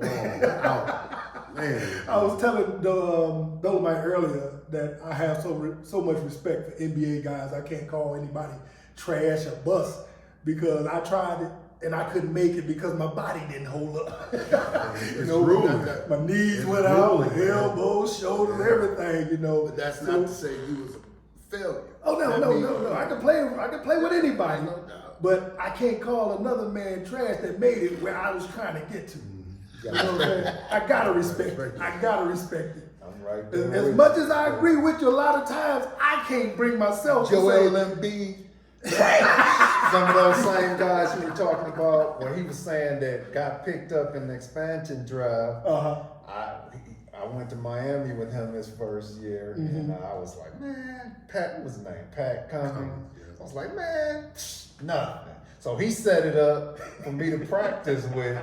Out. Man. I was telling Dolomite earlier that I have so much respect for NBA guys. I can't call anybody trash or bust because I tried it and I couldn't make it because my body didn't hold up. It's ruling. My knees It's went out, ruling, man. elbows, shoulders, everything. But that's not to say you was a failure. Oh no, That no, means- no, no! I can play with anybody, No doubt. but I can't call another man trash that made it where I was trying to get to. You know what I'm saying? I gotta respect it. I gotta respect it. I'm right there. As with much you. as I agree with you, a lot of times I can't bring myself to Joel say, Embiid, some of those same guys you were talking about, where he was saying that got picked up in the expansion drive. I went to Miami with him his first year, and I was like, man, what was his name? Pat Cummings. I was like, man, nothing. So he set it up for me to practice with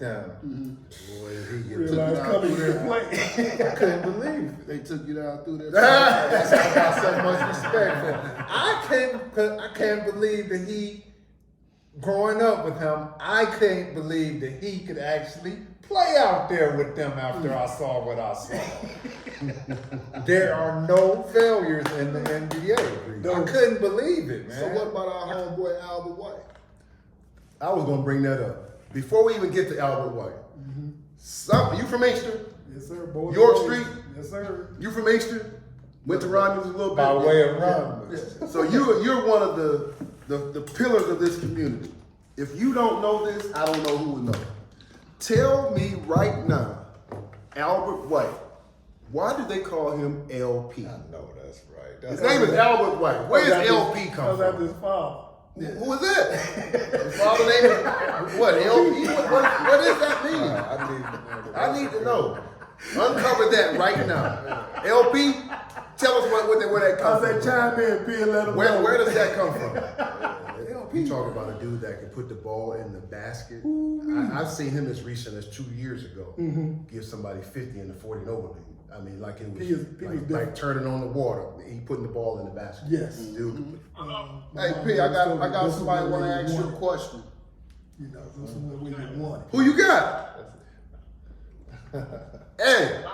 them. Boy, he get realize coming here and play. I couldn't believe it. They took you down through there. That's why I got so much respect for him. I can't believe that he, growing up with him, I can't believe that he could actually play out there with them after I saw what I saw. There are no failures in the NBA. I couldn't believe it, man. So what about our homeboy Albert White? I was gonna bring that up. Before we even get to Albert White. You from Inkster? Yes, sir. Boy, York boy. Street? Yes, sir. You from Inkster? Went to Romulus a little bit. By way of Romulus. So you're one of the pillars of this community. If you don't know this, I don't know who would know. Tell me right now, Albert White, why do they call him LP? I know that's right. His That's name is Albert White. Where does LP come That was from? his father. Who is that? His father name is what? LP? What does that mean? I need to know. Uncover that right now. LP, tell us where that I comes said, from. chime in, P, and let him know. Where does that come from? You talk about a dude that can put the ball in the basket. I've seen him as recent as 2 years ago give somebody 50 in the 40 and over league. I mean, like it was He was like turning on the water. He putting the ball in the basket. Yes. Dude. Hey P, I got somebody want to ask you a question. You know, this is what we didn't want. Who you got? Hey,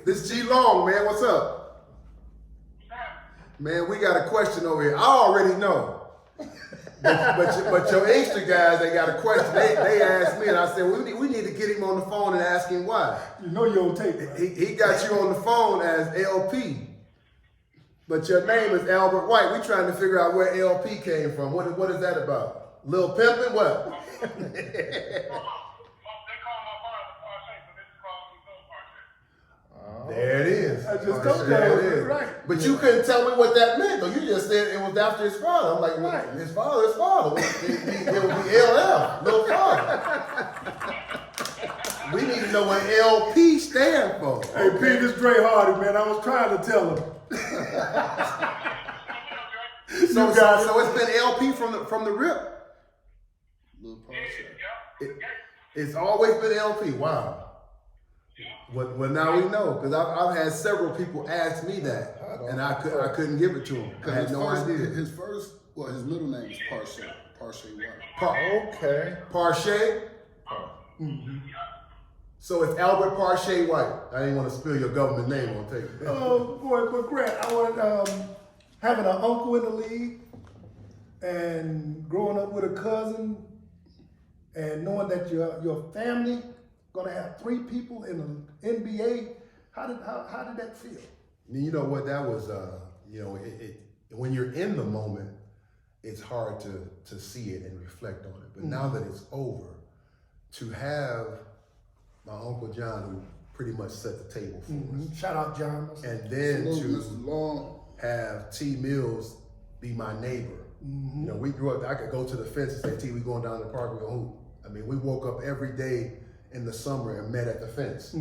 this G Long, man. What's up? Man, we got a question over here. I already know. But your Inkster guys, they got a question. They asked me, and I said, we need to get him on the phone and ask him why. You know you don't take it. He got you on the phone as LP, but your name is Albert White. We trying to figure out where LP came from. What is that about? Lil Pimpin'? What? There it is. I just told you There that. it is. Right. But you couldn't tell me what that meant, though. You just said it was after his father. I'm like, well, Right. his father. It would be LL, Lil Father. We need to know what LP stand for. Hey, P, this Dre Hardy, man. I was trying to tell him. So You got it. so it's been LP from the rip. Little Paul Shaq. It's always been LP. Wow. Well, now we know because I've had several people ask me that, and I couldn't give it to them. I had no idea. His middle name is Parshay. Parshay White. Okay. Parshay. So it's Albert Parshay White. I didn't want to spill your government name on tape. Oh boy, but Grant, I want having an uncle in the league and growing up with a cousin and knowing that your family gonna have 3 people in the NBA. How did that feel? You know what? That was when you're in the moment, it's hard to see it and reflect on it. But now that it's over, to have my Uncle John, who pretty much set the table for us. Shout out John. And then Mr. Long. have T Mills be my neighbor. You know, we grew up, I could go to the fence and say, T, we going down to the park, we gonna hoop. I mean, we woke up every day in the summer and met at the fence.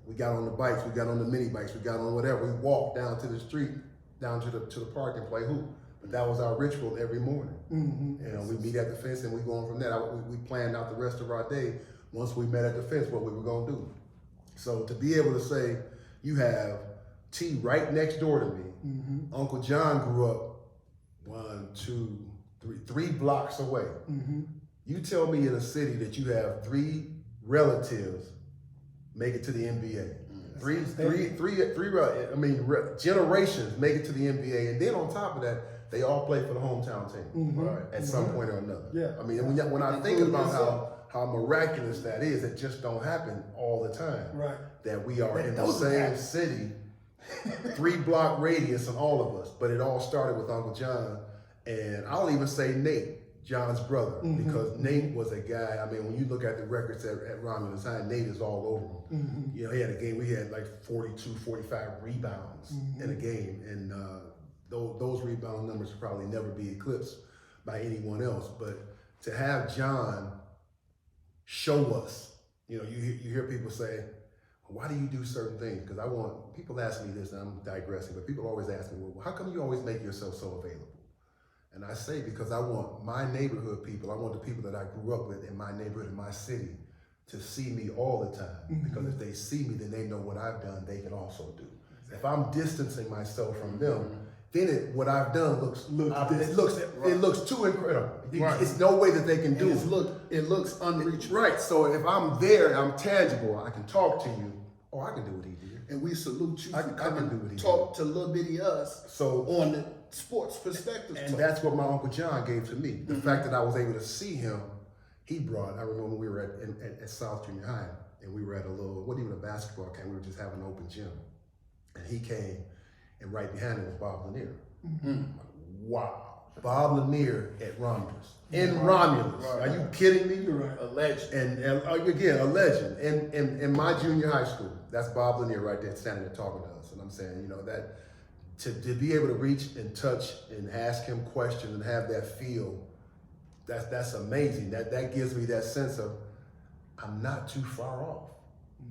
We got on the bikes, we got on the mini bikes, we got on whatever. We walked down to the street, down to the park and play hoop. But that was our ritual every morning. You know, we meet at the fence and we go on from there. We planned out the rest of our day once we met at the fence what we were gonna do. So to be able to say, you have T right next door to me. Uncle John grew up 3 blocks away. You tell me in a city that you have 3 relatives make it to the NBA. Generations make it to the NBA, and then on top of that, they all play for the hometown team at some point or another. Yeah. I mean, when I think about how miraculous that is, it just don't happen all the time. Right. That we are in the same city, 3-block radius on all of us. But it all started with Uncle John, and I'll even say Nate, John's brother, because Nate was a guy. I mean, when you look at the records at Romulus High, Nate is all over him. You know, he had a game. We had like 42, 45 rebounds in a game, and those rebound numbers will probably never be eclipsed by anyone else. But to have John show us, you know, you hear people say, why do you do certain things? Because people ask me this, and I'm digressing, but people always ask me, well, how come you always make yourself so available? And I say, because I want my neighborhood people, I want the people that I grew up with in my neighborhood, in my city, to see me all the time. Because if they see me, then they know what I've done, they can also do. If I'm distancing myself from them, then what I've done looks too incredible. It's no way that they can do it. It looks unreachable. Right. So if I'm there, I'm tangible. I can talk to you, or I can do what he did. And we salute you for I coming can do what he talk to little bitty us. So on the sports perspective. And that's what my Uncle John gave to me. The fact that I was able to see him, he brought. I remember we were at South Junior High, and we were at wasn't even a basketball camp. We were just having an open gym, and he came, and right behind him was Bob Lanier. Wow. Bob Lanier at Romulus. In Romulus. Are you kidding me? You're right. A legend. And again, a legend. In my junior high school, that's Bob Lanier right there standing there talking to us. And I'm saying, you know, that to be able to reach and touch and ask him questions and have that feel, that's amazing. That gives me that sense of I'm not too far off.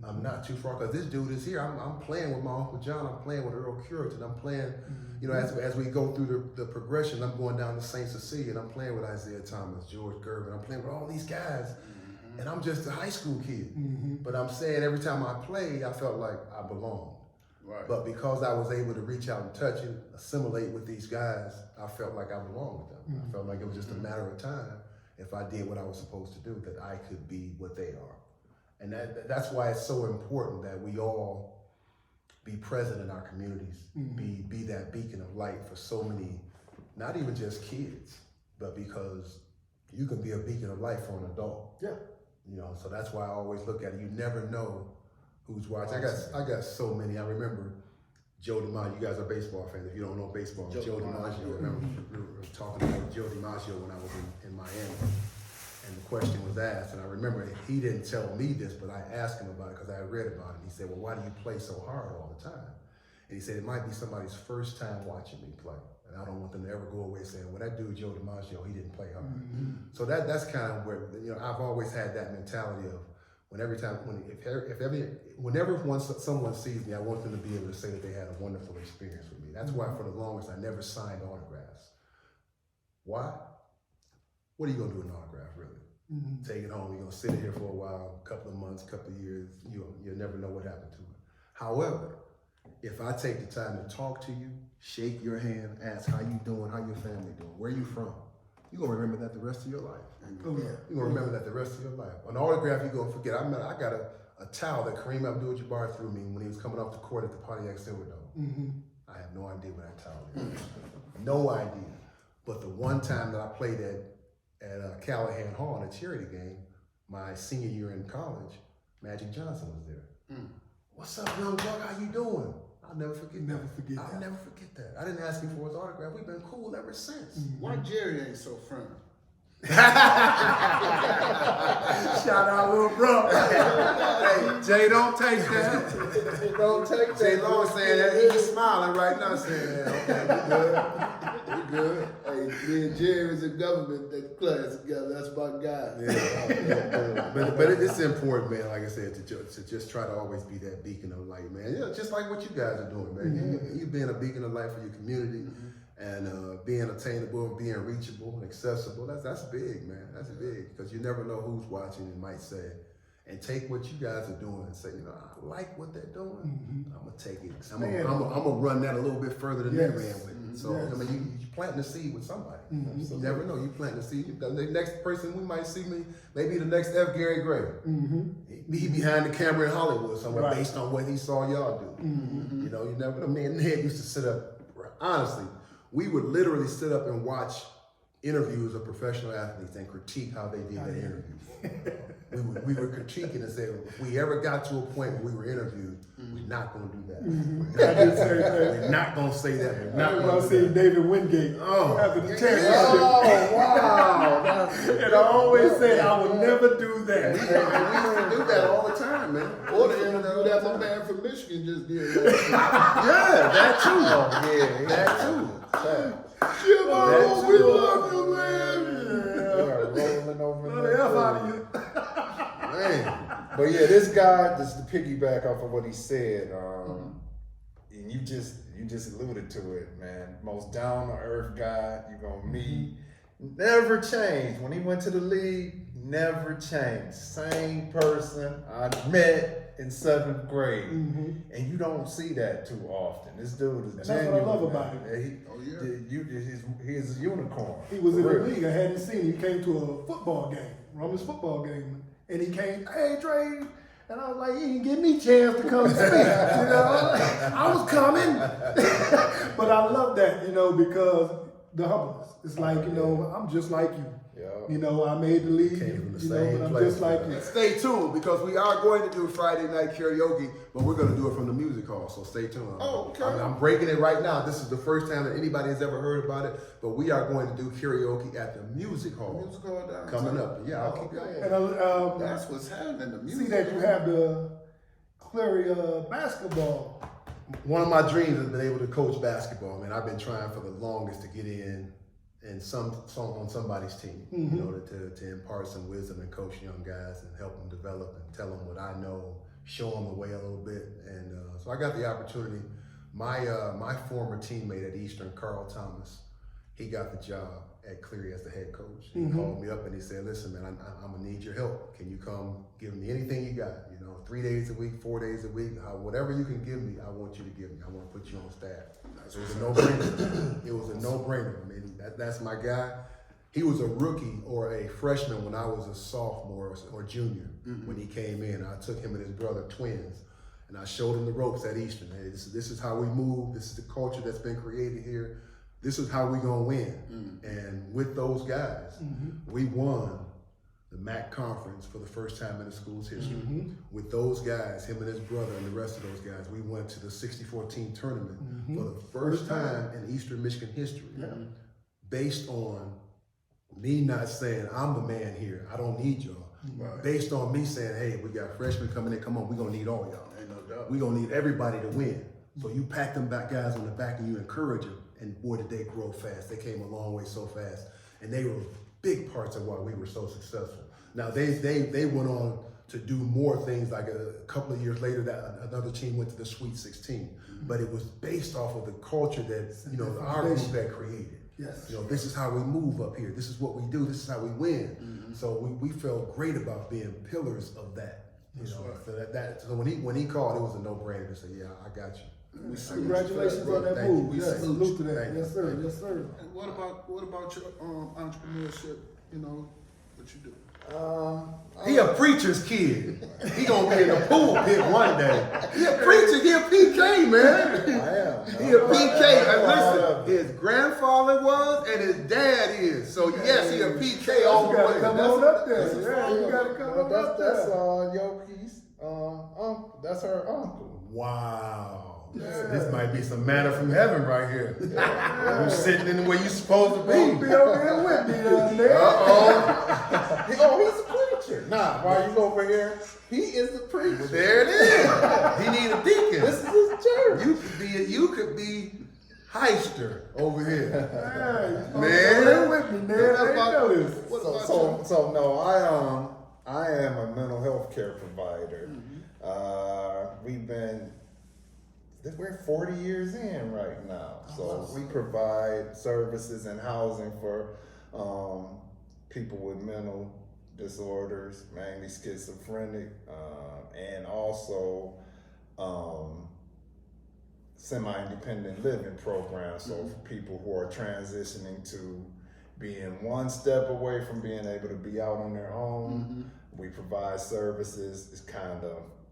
I'm not too far, because this dude is here. I'm playing with my Uncle John. I'm playing with Earl Curitan. I'm playing, you know, as we go through the progression, I'm going down to St. Cecilia, and I'm playing with Isaiah Thomas, George Gervin. I'm playing with all these guys, and I'm just a high school kid. But I'm saying every time I played, I felt like I belonged. Right. But because I was able to reach out and touch and assimilate with these guys, I felt like I belonged with them. I felt like it was just a matter of time, if I did what I was supposed to do, that I could be what they are. And that's why it's so important that we all be present in our communities, be that beacon of light for so many, not even just kids, but because you can be a beacon of light for an adult. Yeah. You know, so that's why I always look at it. You never know who's watching. I got so many. I remember Joe DiMaggio. You guys are baseball fans. If you don't know baseball, Joe DiMaggio. I remember we were talking about Joe DiMaggio when I was in Miami. And the question was asked, and I remember he didn't tell me this, but I asked him about it because I had read about it. He said, well, why do you play so hard all the time? And he said, it might be somebody's first time watching me play. And I don't want them to ever go away saying, well, that dude, Joe DiMaggio, he didn't play hard. So that's kind of where, you know, I've always had that mentality of whenever someone sees me, I want them to be able to say that they had a wonderful experience with me. That's why for the longest, I never signed autographs. Why? What are you going to do with an autograph, really? Take it home. You're gonna sit here for a while, a couple of months, a couple of years. You'll never know what happened to it. However, if I take the time to talk to you, shake your hand, ask how you doing, how your family doing, where you from, you're gonna remember that the rest of your life. Oh, yeah. You're gonna remember that the rest of your life. An autograph you're gonna forget. I got a towel that Kareem Abdul-Jabbar threw me when he was coming off the court at the Pontiac Silverdome. I have no idea where that towel is. No idea. But the one time that I played at Callahan Hall in a charity game, my senior year in college, Magic Johnson was there. What's up, young buck? How you doing? I'll never forget that. I'll never forget that. I didn't ask him for his autograph. We've been cool ever since. Why Jerry ain't so friendly? Shout out, little bro. Hey, Jay, don't take that. Don't take that. Jay Long saying that. He's just smiling right now saying that. Okay, we good. Hey, me and Jerry was in government that class together. That's my guy. Yeah. But it's important, man, like I said, to just try to always be that beacon of light, man. Yeah, just like what you guys are doing, man. You being a beacon of light for your community. And being attainable and being reachable and accessible, that's big, man. That's big, because you never know who's watching and might say, and take what you guys are doing and say, I like what they're doing. I'm gonna take it. I'm gonna run that a little bit further than they ran with it. So I mean, you planting a seed with somebody. You never know. You planting a seed. The next person we might see maybe the next F. Gary Gray. He behind the camera in Hollywood somewhere, based on what he saw y'all do. You never know. Me and Ned used to sit up. Honestly, we would literally sit up and watch interviews of professional athletes and critique how they did their interviews. we were critiquing and saying, if we ever got to a point where we were interviewed, we're not going to do that. We're not going to say that. We're not going to see David Wingate after the championship. Oh, wow. And I always say I would never do that. We used to do that all the time, man. Or the interview that my man from Michigan just did. Yeah, that too. Yeah, That too. Jimbo, we love you, man. Rolling over The F out of you. Man. But yeah, this guy, just to piggyback off of what he said, and you just alluded to it, man. Most down to earth guy you're gonna meet. Never changed. When he went to the league, never changed. Same person I met in 7th grade. And you don't see that too often. This dude is genuine. That's what I love about him. He's a unicorn. He was in the league. I hadn't seen him. He came to a football game, Roman's football game. And he came, hey, Dre. And I was like, he didn't give me a chance to come speak. I was coming. But I love that, because the humbleness. It's like, I'm just like you. I made the league, but I'm just like you. Stay tuned, because we are going to do Friday night karaoke, but we're going to do it from the music hall, so stay tuned. Oh, okay. I'm breaking it right now. This is the first time that anybody has ever heard about it, but we are going to do karaoke at the music hall. Music hall down coming up. Yeah, I'll keep going. And that's what's happening. The music see that you have the Cleary basketball. One of my dreams has been able to coach basketball, man. I've been trying for the longest to get in on somebody's team, to impart some wisdom and coach young guys and help them develop and tell them what I know, show them the way a little bit. And so I got the opportunity. My former teammate at Eastern, Carl Thomas, he got the job at Cleary as the head coach. He called me up and he said, listen, man, I'm gonna need your help. Can you come give me anything you got? 3 days a week, 4 days a week, whatever you can give me, I want you to give me. I want to put you on staff. It was a no-brainer. It was a no-brainer. I mean, that's my guy. He was a rookie or a freshman when I was a sophomore or junior when he came in. I took him and his brother, twins, and I showed him the ropes at Eastern. Hey, this is how we move. This is the culture that's been created here. This is how we gonna win. And with those guys, we won the MAC conference for the first time in the school's history. With those guys, him and his brother and the rest of those guys, we went to the 64-team tournament for the first time in Eastern Michigan history, based on me not saying, I'm the man here, I don't need y'all. Based on me saying, hey, we got freshmen coming in, come on, we're gonna need all y'all. Ain't no doubt. We're gonna need everybody to win. So you pack them back guys on the back and you encourage them, and boy, did they grow fast. They came a long way so fast. And they were big parts of why we were so successful. Now they went on to do more things, like a couple of years later that another team went to the Sweet 16. But it was based off of the culture that our group had created. Yes. You know, this is how we move up here. This is what we do. This is how we win. So we felt great about being pillars of that. You know, so when he called, it was a no-brainer to say, yeah, I got you. Congratulations on that Thank move. you. Yes, salute to that. Thank you. Yes, sir. Yes, sir. And what about your entrepreneurship? You know, what you do? He a preacher's kid. He gonna be in the pulpit one day. He a preacher. He a PK, man. I am. He a PK. And listen, his grandfather was and his dad is. So yes, he a PK all the You gotta way. come on up there. Yeah, you gotta come on up That's there. Yoki's uncle. That's her uncle. Wow. This might be some manna from heaven right here. You're sitting in the way you're supposed to Be be. over here with me, man. Uh-oh. Oh, he's a preacher. Nah, while you over here, he is the preacher. There it is. He need a deacon. This is his church. You could be Heister over here. Hey, Man. with me, man. I ain't know this. So no, I am a mental health care provider. We're 40 years in right now. So we provide services and housing for people with mental disorders, mainly schizophrenic, and also semi-independent living programs. So for people who are transitioning to being one step away from being able to be out on their own, we provide services.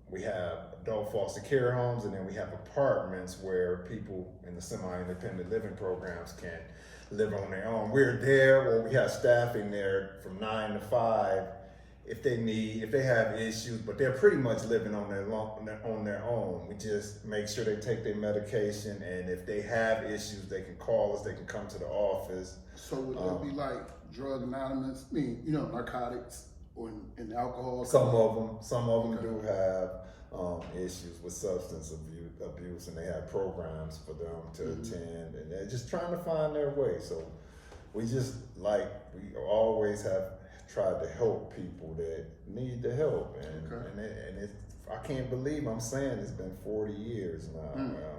We have adult foster care homes, and then we have apartments where people in the semi-independent living programs can live on their own. We're there, or we have staffing there from 9 to 5 if they have issues, but they're pretty much living on their own. We just make sure they take their medication, and if they have issues, they can call us, they can come to the office. So would that be like drug anonymous? I mean, you know, narcotics or in alcohol? Some of them do have issues with substance abuse, and they have programs for them to attend, and they're just trying to find their way. So we always have tried to help people that need the help, and I can't believe I'm saying it's been 40 years now.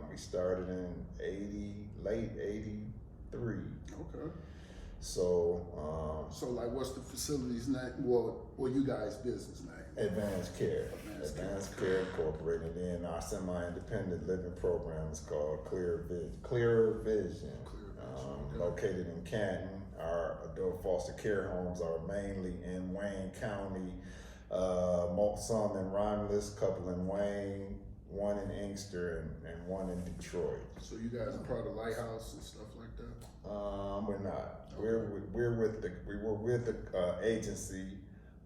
We started in late 83. Okay. So like, what's the facility's name? Well, you guys' business name? Advanced Care Incorporated. And our semi-independent living program is called Clear Vision. Located in Canton. Our adult foster care homes are mainly in Wayne County, some in Romulus, couple in Wayne, one in Inkster, and one in Detroit. So you guys are part of Lighthouse and stuff like that? We're not. We were with the agency.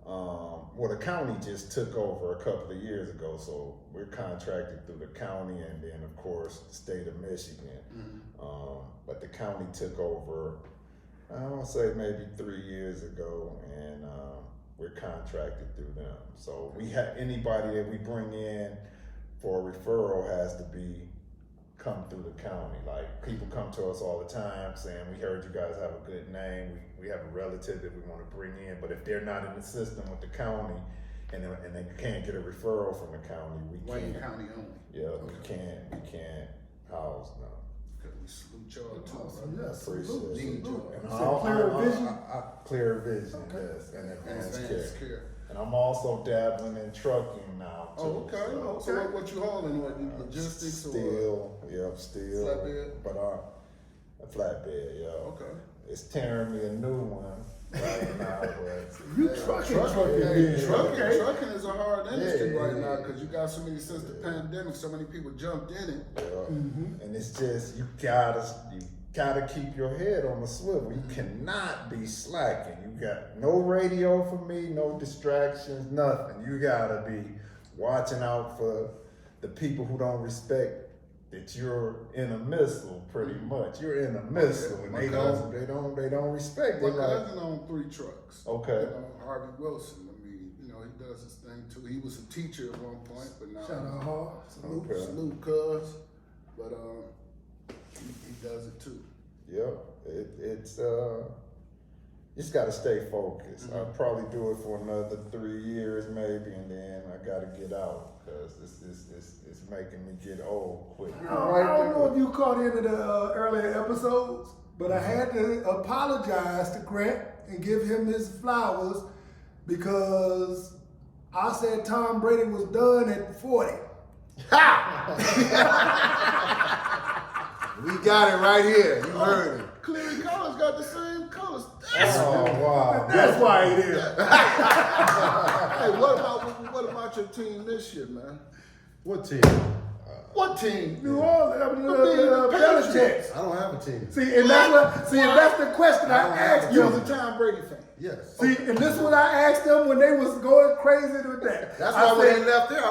The county just took over a couple of years ago, so we're contracted through the county, and then of course the state of Michigan. But the county took over, I want to say maybe 3 years ago, and we're contracted through them. So we have anybody that we bring in for a referral has to come through the county. Like, people come to us all the time saying, we heard you guys have a good name, we have a relative that we want to bring in, but if they're not in the system with the county and they can't get a referral from the county, Wayne County only? Yeah, we can't house them. Okay, we salute y'all too. Awesome. Yes, Salute. salute. And Clear Vision? Clear Vision, yes, and Advanced Care. And I'm also dabbling in trucking now too. So what you hauling? What, logistics or Steel, steel. Flatbed? But a flatbed, yeah. Okay. It's tearing me a new one right now, but You trucking. Trucking is a hard industry right now because you got so many, since the pandemic, so many people jumped in it. yeah. And it's just you gotta keep your head on the swivel. You cannot be slacking. You got no radio for me, no distractions, nothing. You gotta be watching out for the people who don't respect that you're in a missile. Pretty much, you're in a missile, and they don't respect My it. cousin owned 3 trucks. Okay. You know, Harvey Wilson. I mean, you know, he does his thing too. He was a teacher at one point, but now Shout out Hall. salute, cuz. But he does it too. Yep, it's just got to stay focused. I'll probably do it for another 3 years maybe, and then I got to get out because it's making me get old quick. I don't know if you caught any of the earlier episodes, But I had to apologize to Grant and give him his flowers because I said Tom Brady was done at 40. We got it right here. You heard it. Cleary Collins got the same colors. Oh, wow. That's why it is. Hey, what about your team this year, man? What team? What team? New Orleans, Patriots. Belichick. I don't have a team. See, and that's the question I asked You you. was a Tom Brady fan. Yes. See, and this is what I asked them when they was going crazy with that. That's I why when said, he left there, I I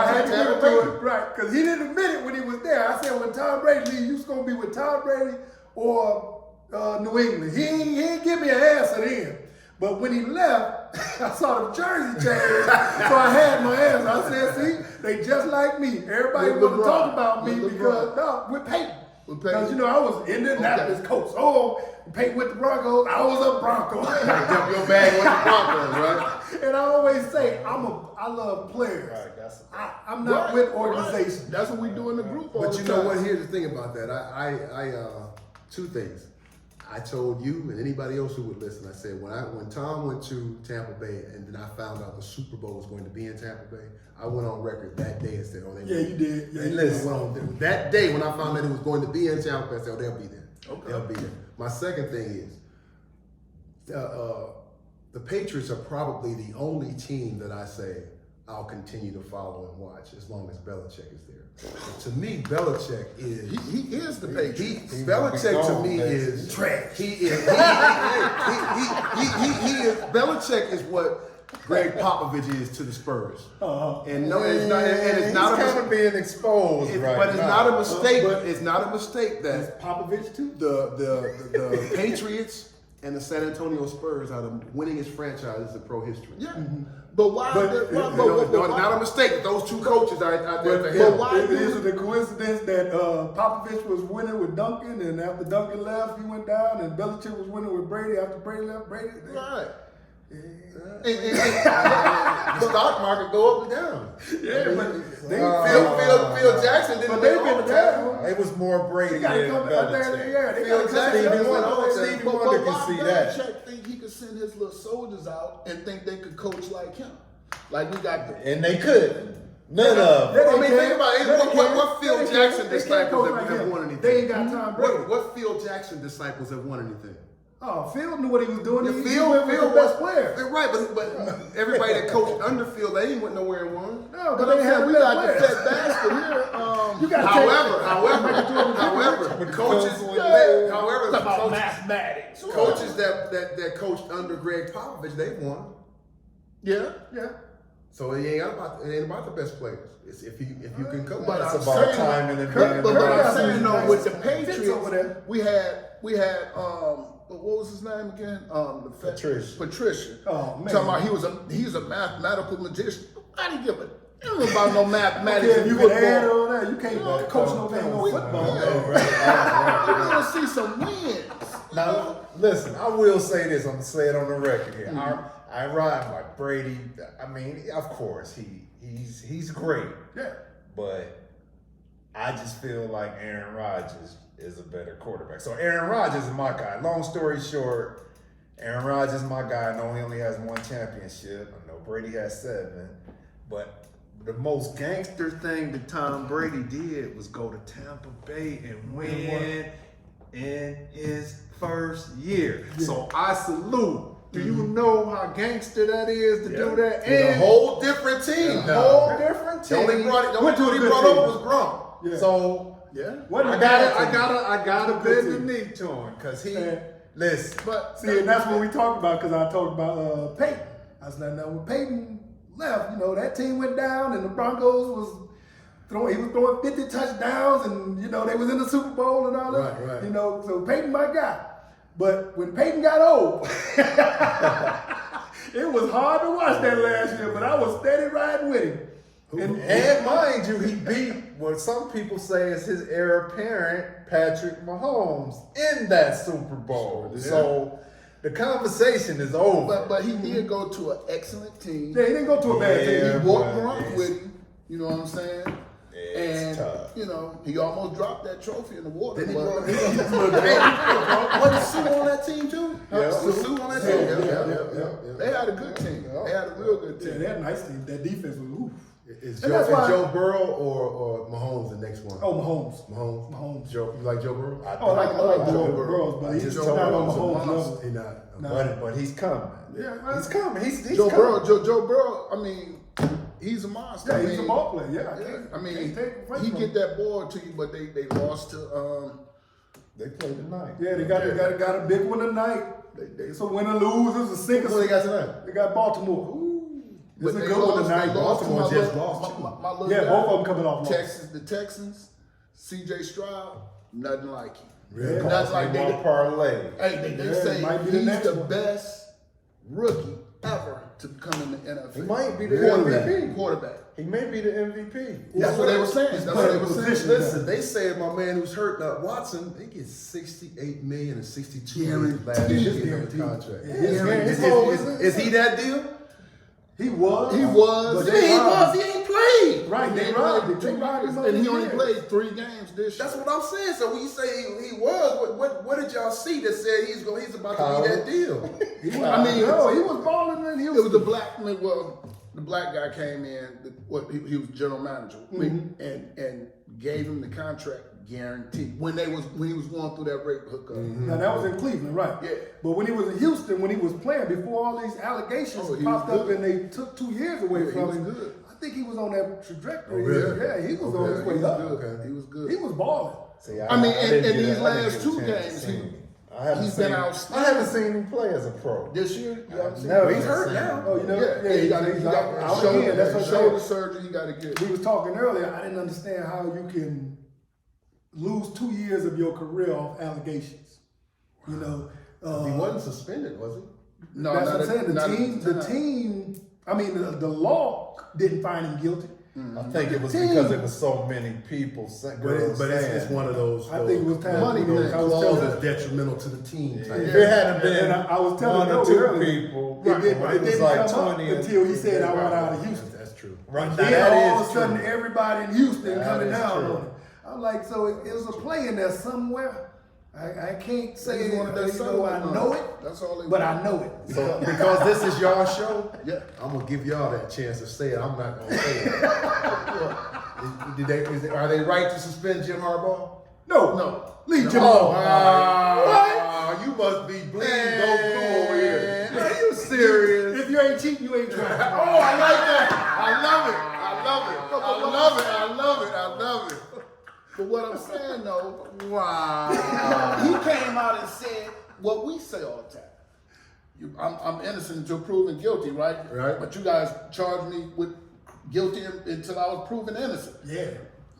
had to give it to it, right? Because he didn't admit it when he was there. I said, when Tom Brady leave, you was gonna be with Tom Brady or New England. He ain't give me an answer then. But when he left, I saw the jersey change, so I had my answer. I said, see, they just like me. Everybody With want to LeBron. talk about me With because LeBron. with Peyton. With Because Peyton. I was Indianapolis coach. Oh, Peyton with the Broncos, I was a Bronco. Dump your bag with the Broncos, right? And I always say I love players. Right, that's I'm not with organization. Right. That's what we do in the group all But the you time. know what? Here's the thing about that. I two things. I told you and anybody else who would listen. I said when Tom went to Tampa Bay, and then I found out the Super Bowl was going to be in Tampa Bay, I went on record that day and said, "Oh, they Yeah, you did. Yeah, Hey, you listen, did. I went on that day when I found out it was going to be in Tampa Bay, I said, "Oh, they'll be there. Okay. They'll be there." My second thing is, the Patriots are probably the only team that I say I'll continue to follow and watch as long as Belichick is there. To me, Belichick is He is the Patriots. Belichick to me is trash. He is Belichick is what Greg Popovich is to the Spurs. And no, it's not. And it's not He's kind of being exposed right but it's now. not a mistake. It's not a mistake that Popovich too. the Patriots and the San Antonio Spurs are the winningest franchises in pro history. Yeah. But why? Not a mistake that those two coaches are out there for but him. why- Is it a coincidence that Popovich was winning with Duncan, and after Duncan left, he went down, and Belichick was winning with Brady after Brady left? Brady. Right. The stock market go up and down. Yeah, but they Phil Jackson didn't But win they've been overtime. down. It was more Brady They got to than come out there. Belichick. Yeah, they Phil got to Jackson come didn't win out overtime. Stevie But Wonder can why see that. Belichick think he could send his little soldiers out and think they could coach like him? Like we got the And they couldn't. None of them. I mean, think about it. What Phil Jackson disciples have won anything? They ain't got Tom Brady. What Phil Jackson disciples have won anything? Oh, Phil knew what he was doing. He Phil went with the best players. Right, but everybody that coached under Phil, they ain't went nowhere and won. No, But but they had we the got the best players. fat bastard here. You got However, coaches, mathematics. coaches that coached under Greg Popovich, they won. Yeah. Yeah. So it ain't about the best players. It's if you can coach. But It's I'm about saying- timing and But being what right. I'm saying though, with the Fits over there. Patriots, we had what was his name again? The fat- Patricia. Patricia. Oh, man. Talking about he's a mathematical magician. I didn't give a damn about no mathematics. Okay, in you can football. add on that. You can't coach no damn no football. We want to see some wins. Now, listen, I will say this. I'm going to say it on the record here. I ride like Brady. I mean, of course, he's great. Yeah. But I just feel like Aaron Rodgers is a better quarterback. So Aaron Rodgers is my guy. Long story short, Aaron Rodgers is my guy. I know he only has one championship. I know Brady has 7. But the most gangster thing that Tom Brady did was go to Tampa Bay and win in his first year. So I salute. Do you know how gangster that is to do that? With a whole different team. a whole different The only team. dude he brought over was Gronk. Yeah. So Yeah. Wasn't I a bad team. gotta It was a good bend the team. knee to him because he Yeah. listen. But See, and that's what we talked about because I talked about Peyton. I was like, now when Peyton left, that team went down and the Broncos was throwing 50 touchdowns and they was in the Super Bowl and all that. Right. So Peyton my guy. But when Peyton got old, it was hard to watch that last year, but I was steady riding with him. And mind you, he beat what some people say is his heir apparent, Patrick Mahomes, in that Super Bowl. So the conversation is over. but he did go to an excellent team. Yeah, he didn't go to a bad Yeah. team. He walked but Gronk it's- with him. You know what I'm saying? It's And tough. you know, he almost dropped that trophy in the water. Didn't he, but- bro? Wasn't Sue on that team too? Yeah. Was Sue on that team? Yeah. They had a good team. They had a real good Yeah, team. they had a nice team. That defense was oof. Is And that's why- Joe Burrow or Mahomes the next one? Oh, Mahomes. Mahomes. Mahomes. Joe, you like Joe Burrow? Oh, I like Joe Joe Burrow. Burrow, but I he's just not told on him Mahomes he's a level. He not. No. But he's coming. Yeah, He's coming. He's Joe coming. Burrow, Joe Burrow, I mean, he's a monster. Yeah, I he's a mean, ball player. Yeah, I mean, can't take away he from get him. that ball to you, but they lost to They played tonight. Yeah, they got a big one tonight. It's a win or lose. It's a sink. Who they got tonight? They got Baltimore. Ooh, it's but a they good one lost- tonight. they lost to Baltimore my just little- lost, too. my little Yeah, guy. both of them coming off loss. The Texans, C.J. Stroud, nothing like him. Really? Nothing like They they. parlay. Hey, they Yeah, say might be the he's next the one. best rookie ever to come in the NFL. He might be the quarterback. MVP. Quarterback. He may be the MVP. That's what they were saying. That's what they were saying. Position. Listen, they say my man who's hurt, Watson, they get $68 million and $62 million last Guaranteed. year on the contract. Yeah, Is he that deal? He was. He was. But Yeah, they he robbed was. him. He ain't played. Right, they robbed him. And he only played 3 games this year. That's what I'm saying. So when you say he was, what did y'all see that said he's about to be that deal? I mean, No, he was balling in it Houston. was the black. Well, the black guy came in. He was general manager and gave him the contract guaranteed when he was going through that rape hookup. Now that was in Cleveland, right? Yeah. But when he was in Houston, when he was playing, before all these allegations Oh, he popped was up good. and they took 2 years away Yeah, he from was him, good. I think he was on that trajectory. Oh, really? Yeah, he was on his He way was up. good. Okay. He was good. He was balling. See, I mean, didn't in get these a- I didn't last get a 2 chance to games, see him. I haven't he's seen been him. outstanding. I haven't seen him play as a pro. This year, you haven't seen Never him? He's hurt seen now. him. Oh, you know, Yeah, he got out shoulder, again. That's what I'm shoulder saying. surgery. He got to get. We was talking earlier. I didn't understand how you can lose 2 years of your career off allegations. You know, He wasn't suspended, was he? No, that's what I'm not saying. at- The not at team, the the time. team. I mean, the law didn't find him guilty. I think it was Team. because there was so many people. Girls But it's saying. one of those. I think it was time Money for those. thing. I was clauses telling detrimental to the team. If type. it hadn't been And I was telling one or Kobe 2 earlier, people, It, did, when it was didn't like come up 20 until he said, "I want out of Houston." That's true. Right now, Then that all is of a sudden, true. everybody in Houston That coming is down true. on it. I'm like, so it was a play in there somewhere. I can't say They wanted that you know, I settlement know money. it, That's all they but I wanted. know it. So because this is y'all show, Yeah. I'm gonna give y'all that chance to say it. I'm not gonna say it. Are they right to suspend Jim Harbaugh? No, leave Jim Oh, alone. wow. You must be bleeding go cool over here. Are you serious? If you ain't cheating, you ain't trying. Oh, I like that. I love it. I love it. I love it. I love it. I love it. But what I'm saying though, Wow. he came out and said what we say all the time. I'm innocent until proven guilty, right? Right. But you guys charged me with guilty until I was proven innocent. Yeah.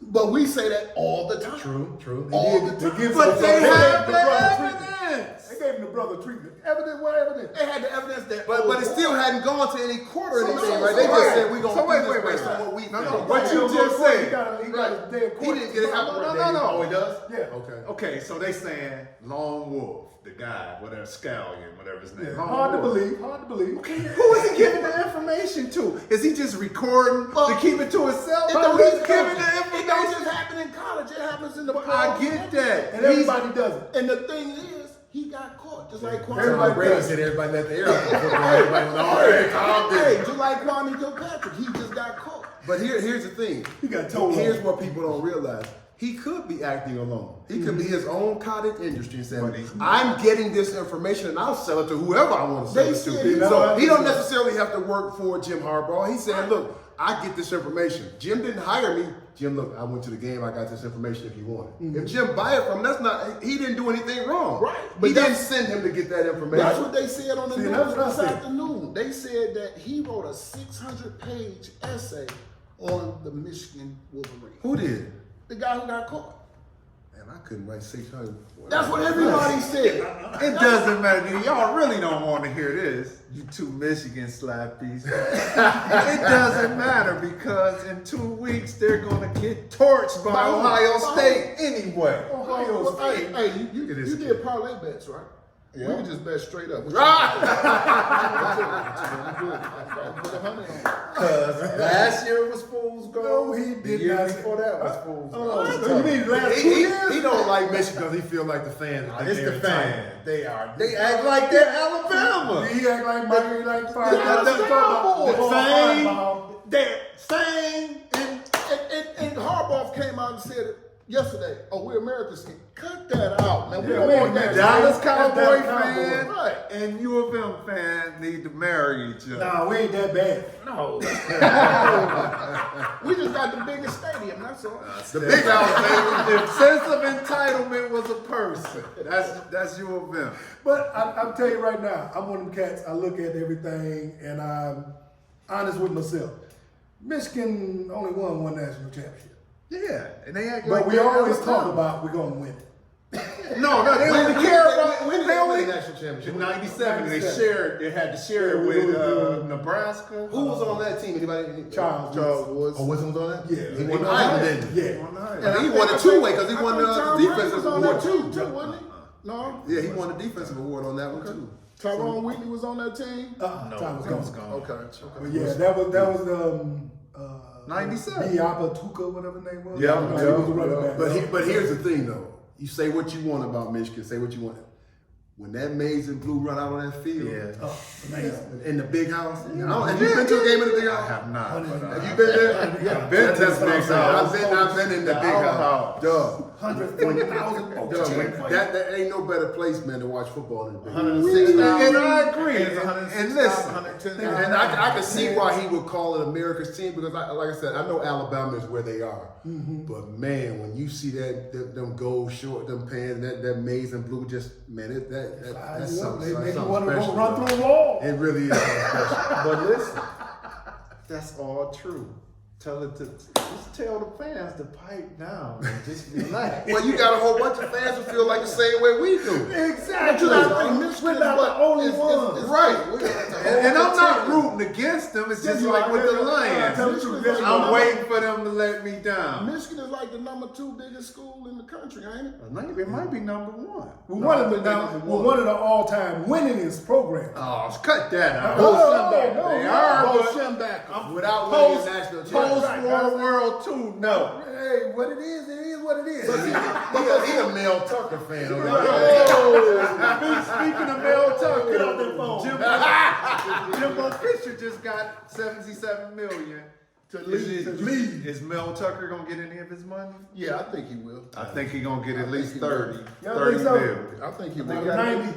But we say that all the time. True. All the They time. give But the they brother- have the the brother treatment. evidence. They gave him the brother treatment. Evidence, what evidence? They had the evidence that. But it still hadn't gone to any court or anything, so- right? They so just wait. said we gonna So wait, do wait, this based wait. on what we No, think. no, what you He just got said. he got a day of He court. didn't get it happen. No. Oh, he does? Yeah. Okay. Okay, so they saying Lone Wolf, the guy, whatever, Scallion, whatever his name. Yeah. Lone Hard to Wolf. believe. Hard to believe. Who is he giving the information to? Is he just recording to keep it to himself? It don't Who's just giving the It don't just information? happen in college. It happens in the pros. I get that. And everybody does it. And the thing is, he got caught just like Kwame. Everybody Brady does. said everybody let the air out the football. Everybody was all right, calm down. Hey, just like Kwame Kilpatrick, he just got caught. But here's the thing. He got told Here's on. what people don't realize. He could be acting alone. He could be his own cottage industry and saying, I'm getting this information and I'll sell it to whoever I want to sell They it said to. he- So he don't necessarily have to work for Jim Harbaugh. He's saying, look, I get this information. Jim didn't hire me. Jim, look, I went to the game. I got this information if you want it. If Jim buy it from him, that's not, he didn't do anything wrong. Right. But he But didn't send him to get that information. That's what they said on the See, news that's what I this said. afternoon. They said that he wrote a 600-page essay on the Michigan Wolverines. Who did? The guy who got caught. Man, I couldn't write 600. That's what everybody said. It doesn't matter. Y'all really don't want to hear this. You two Michigan slappies. It doesn't matter because in 2 weeks they're going to get torched by Ohio State anyway. Ohio Well, State. hey, you It is did parlay bets, right? We can just bet straight up. Last year was Fool's Gold. No, he did The year not. before that was Fool's Gold. Oh, you mean last 2 years? He don't like Michigan because he feel like the fans. It's the fans. They are. They act like they're Alabama. He act like Mike, he like fire. They're same. And Harbaugh came out and said yesterday, "Oh, we're America's team." Cut that out, man. We Yeah, don't we want ain't that. Dallas Dallas Cowboy Cowboy. fan Right. and U of M fan need to marry each other. Nah, we ain't that bad. No. We just got the biggest stadium. That's all. The big house, baby. If sense of entitlement was a person, that's U of M. But I'm telling you right now, I'm one of them cats. I look at everything and I'm honest with myself. Michigan only won one national championship. Yeah, and they act But like we they're always Alabama. talk about we're going to win it. No, they only care about when they they only win the national championship. in '97. They 97. shared. They had to share it with Nebraska. Who was on that team? Anybody? Charles Woods. Oh, Wilson was on that? Yeah. He won the Heisman, didn't he? Yeah. And he won a two-way because he won the defensive was on that award. too, wasn't he? No. Yeah, he won the defensive award on that one too. Tyrone Wheatley was on that team. Time was gone. Okay. But yeah, that was 97. Diapa Tuca, whatever his name was. Yeah, He was a running back. But here's the thing though. You say what you want about Michigan, say what you want. When that maize and blue run out on that field, Oh, amazing. in the big house. Have you been to a game in the big house? I have not. Have you been there? Yeah, I've been to That's the what I'm big saying. house. I've been in the big house. Duh. 140,000 folks. That ain't no better place, man, to watch football in the big house. 106,000. And I agree. It's And listen, 110,000. And I can see why he would call it America's team because, like I said, I know Alabama is where they are. But man, when you see them gold short, them pants, that maize and blue, just man, that's something. They make you something want to special, go run bro. through a wall. It really is something special. but listen, that's all true. Just tell the fans to pipe down and just relax. Well, you got a whole bunch of fans who feel like the same way we do. Exactly. We're not the only ones. Right. And I'm not rooting against them. It's just like with the Lions. Tell the truth. I'm waiting for them to let me down. Michigan is like the #2 biggest school in the country, ain't it? It might be #1. We're one of the all-time winningest programs. Oh, cut that out. They are, Without winning a national championship. Post-War World II, no. Hey, what it is what it is. He a Mel Tucker fan. Speaking of Mel Tucker, Get out that phone. Jimbo Fisher just got $77 million to leave. Is Mel Tucker gonna get any of his money? Yeah, I think he will. I think he's gonna get at least 30. Y'all 30 think so? million. I think he will. 90.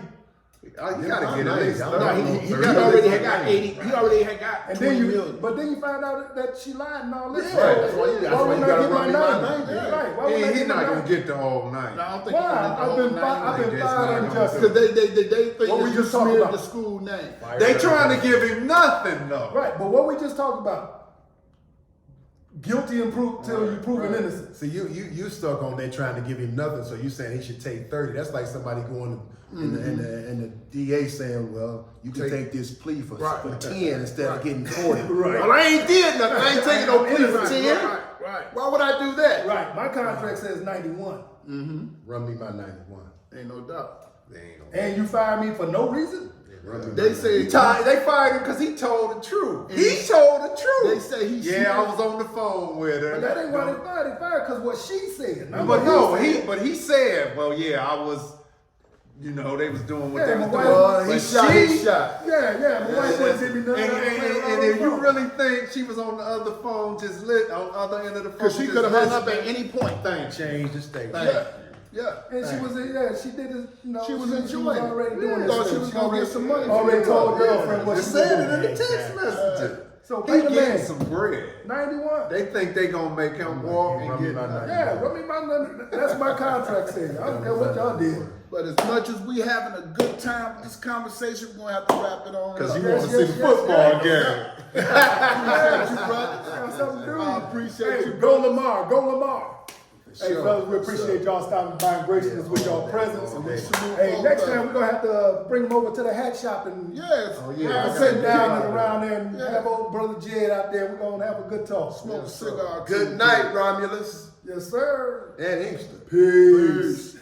You gotta get at least 30. No, he already had got 80. He already had got And 20 then million. but then you find out that she lied and all this. Yeah, that's why you would I gotta get run me my 90? 90. Yeah, right. Why would I He's get not my gonna 90? get the whole 90. No, I don't think Why? he's I've been just fired not unjustly. because they think What we that just you talked smeared about. the school name. They trying to give him nothing though. Right, but what we just talked about. Guilty until you proven innocent. See, you stuck on they trying to give him nothing, so you saying he should take 30. That's like somebody going and the DA saying, well, you can take this plea for 10 instead of getting 40. Right. Well, I ain't did nothing. I ain't taking no plea for 10. Right. Why would I do that? Right, my contract says 91. Run me my 91. Ain't no doubt. They ain't gonna And you fire me for no reason? run me They my say They fired him because he told the truth. He told the They truth. say he Yeah, I was on the phone with her. But that ain't why they fired. They fired because what she said. not But what no, said. he said, well, yeah, I was, they was doing what Yeah, they was my doing. wife- he But shot she- his shot. Yeah, my wife wouldn't give me nothing. And if you really think she was on the other phone, just lit on the other end of the phone, Because she just could have hung up listening. at any point. Thing changed the state. Yeah. And she was, she did it, She was she enjoying it. already doing this. Thought she thing. was gonna already, get some money. Already told her girlfriend what They she said was it in the doing. text messages. So He pay the getting man. some bread. 91. They think they gonna make him walk and get. Yeah, run me my number. That's my contract saying. I don't care what y'all did. But as much as we having a good time with this conversation, we're going to have to wrap it on. Because you up. want to see the football game. Appreciate you, brother. Got something to do. I appreciate you. Go Lamar. Go Lamar. Hey, sure. fellas, we appreciate y'all stopping by and gracing us with y'all presence. salute Hey, both next of time them. we're going to have to bring them over to the hat shop and Yes. sit down and around there and have old brother Jed out there. We're going to have a good talk. Smoke a cigar. Good night, Romulus Yes, sir. and Inkster. Peace.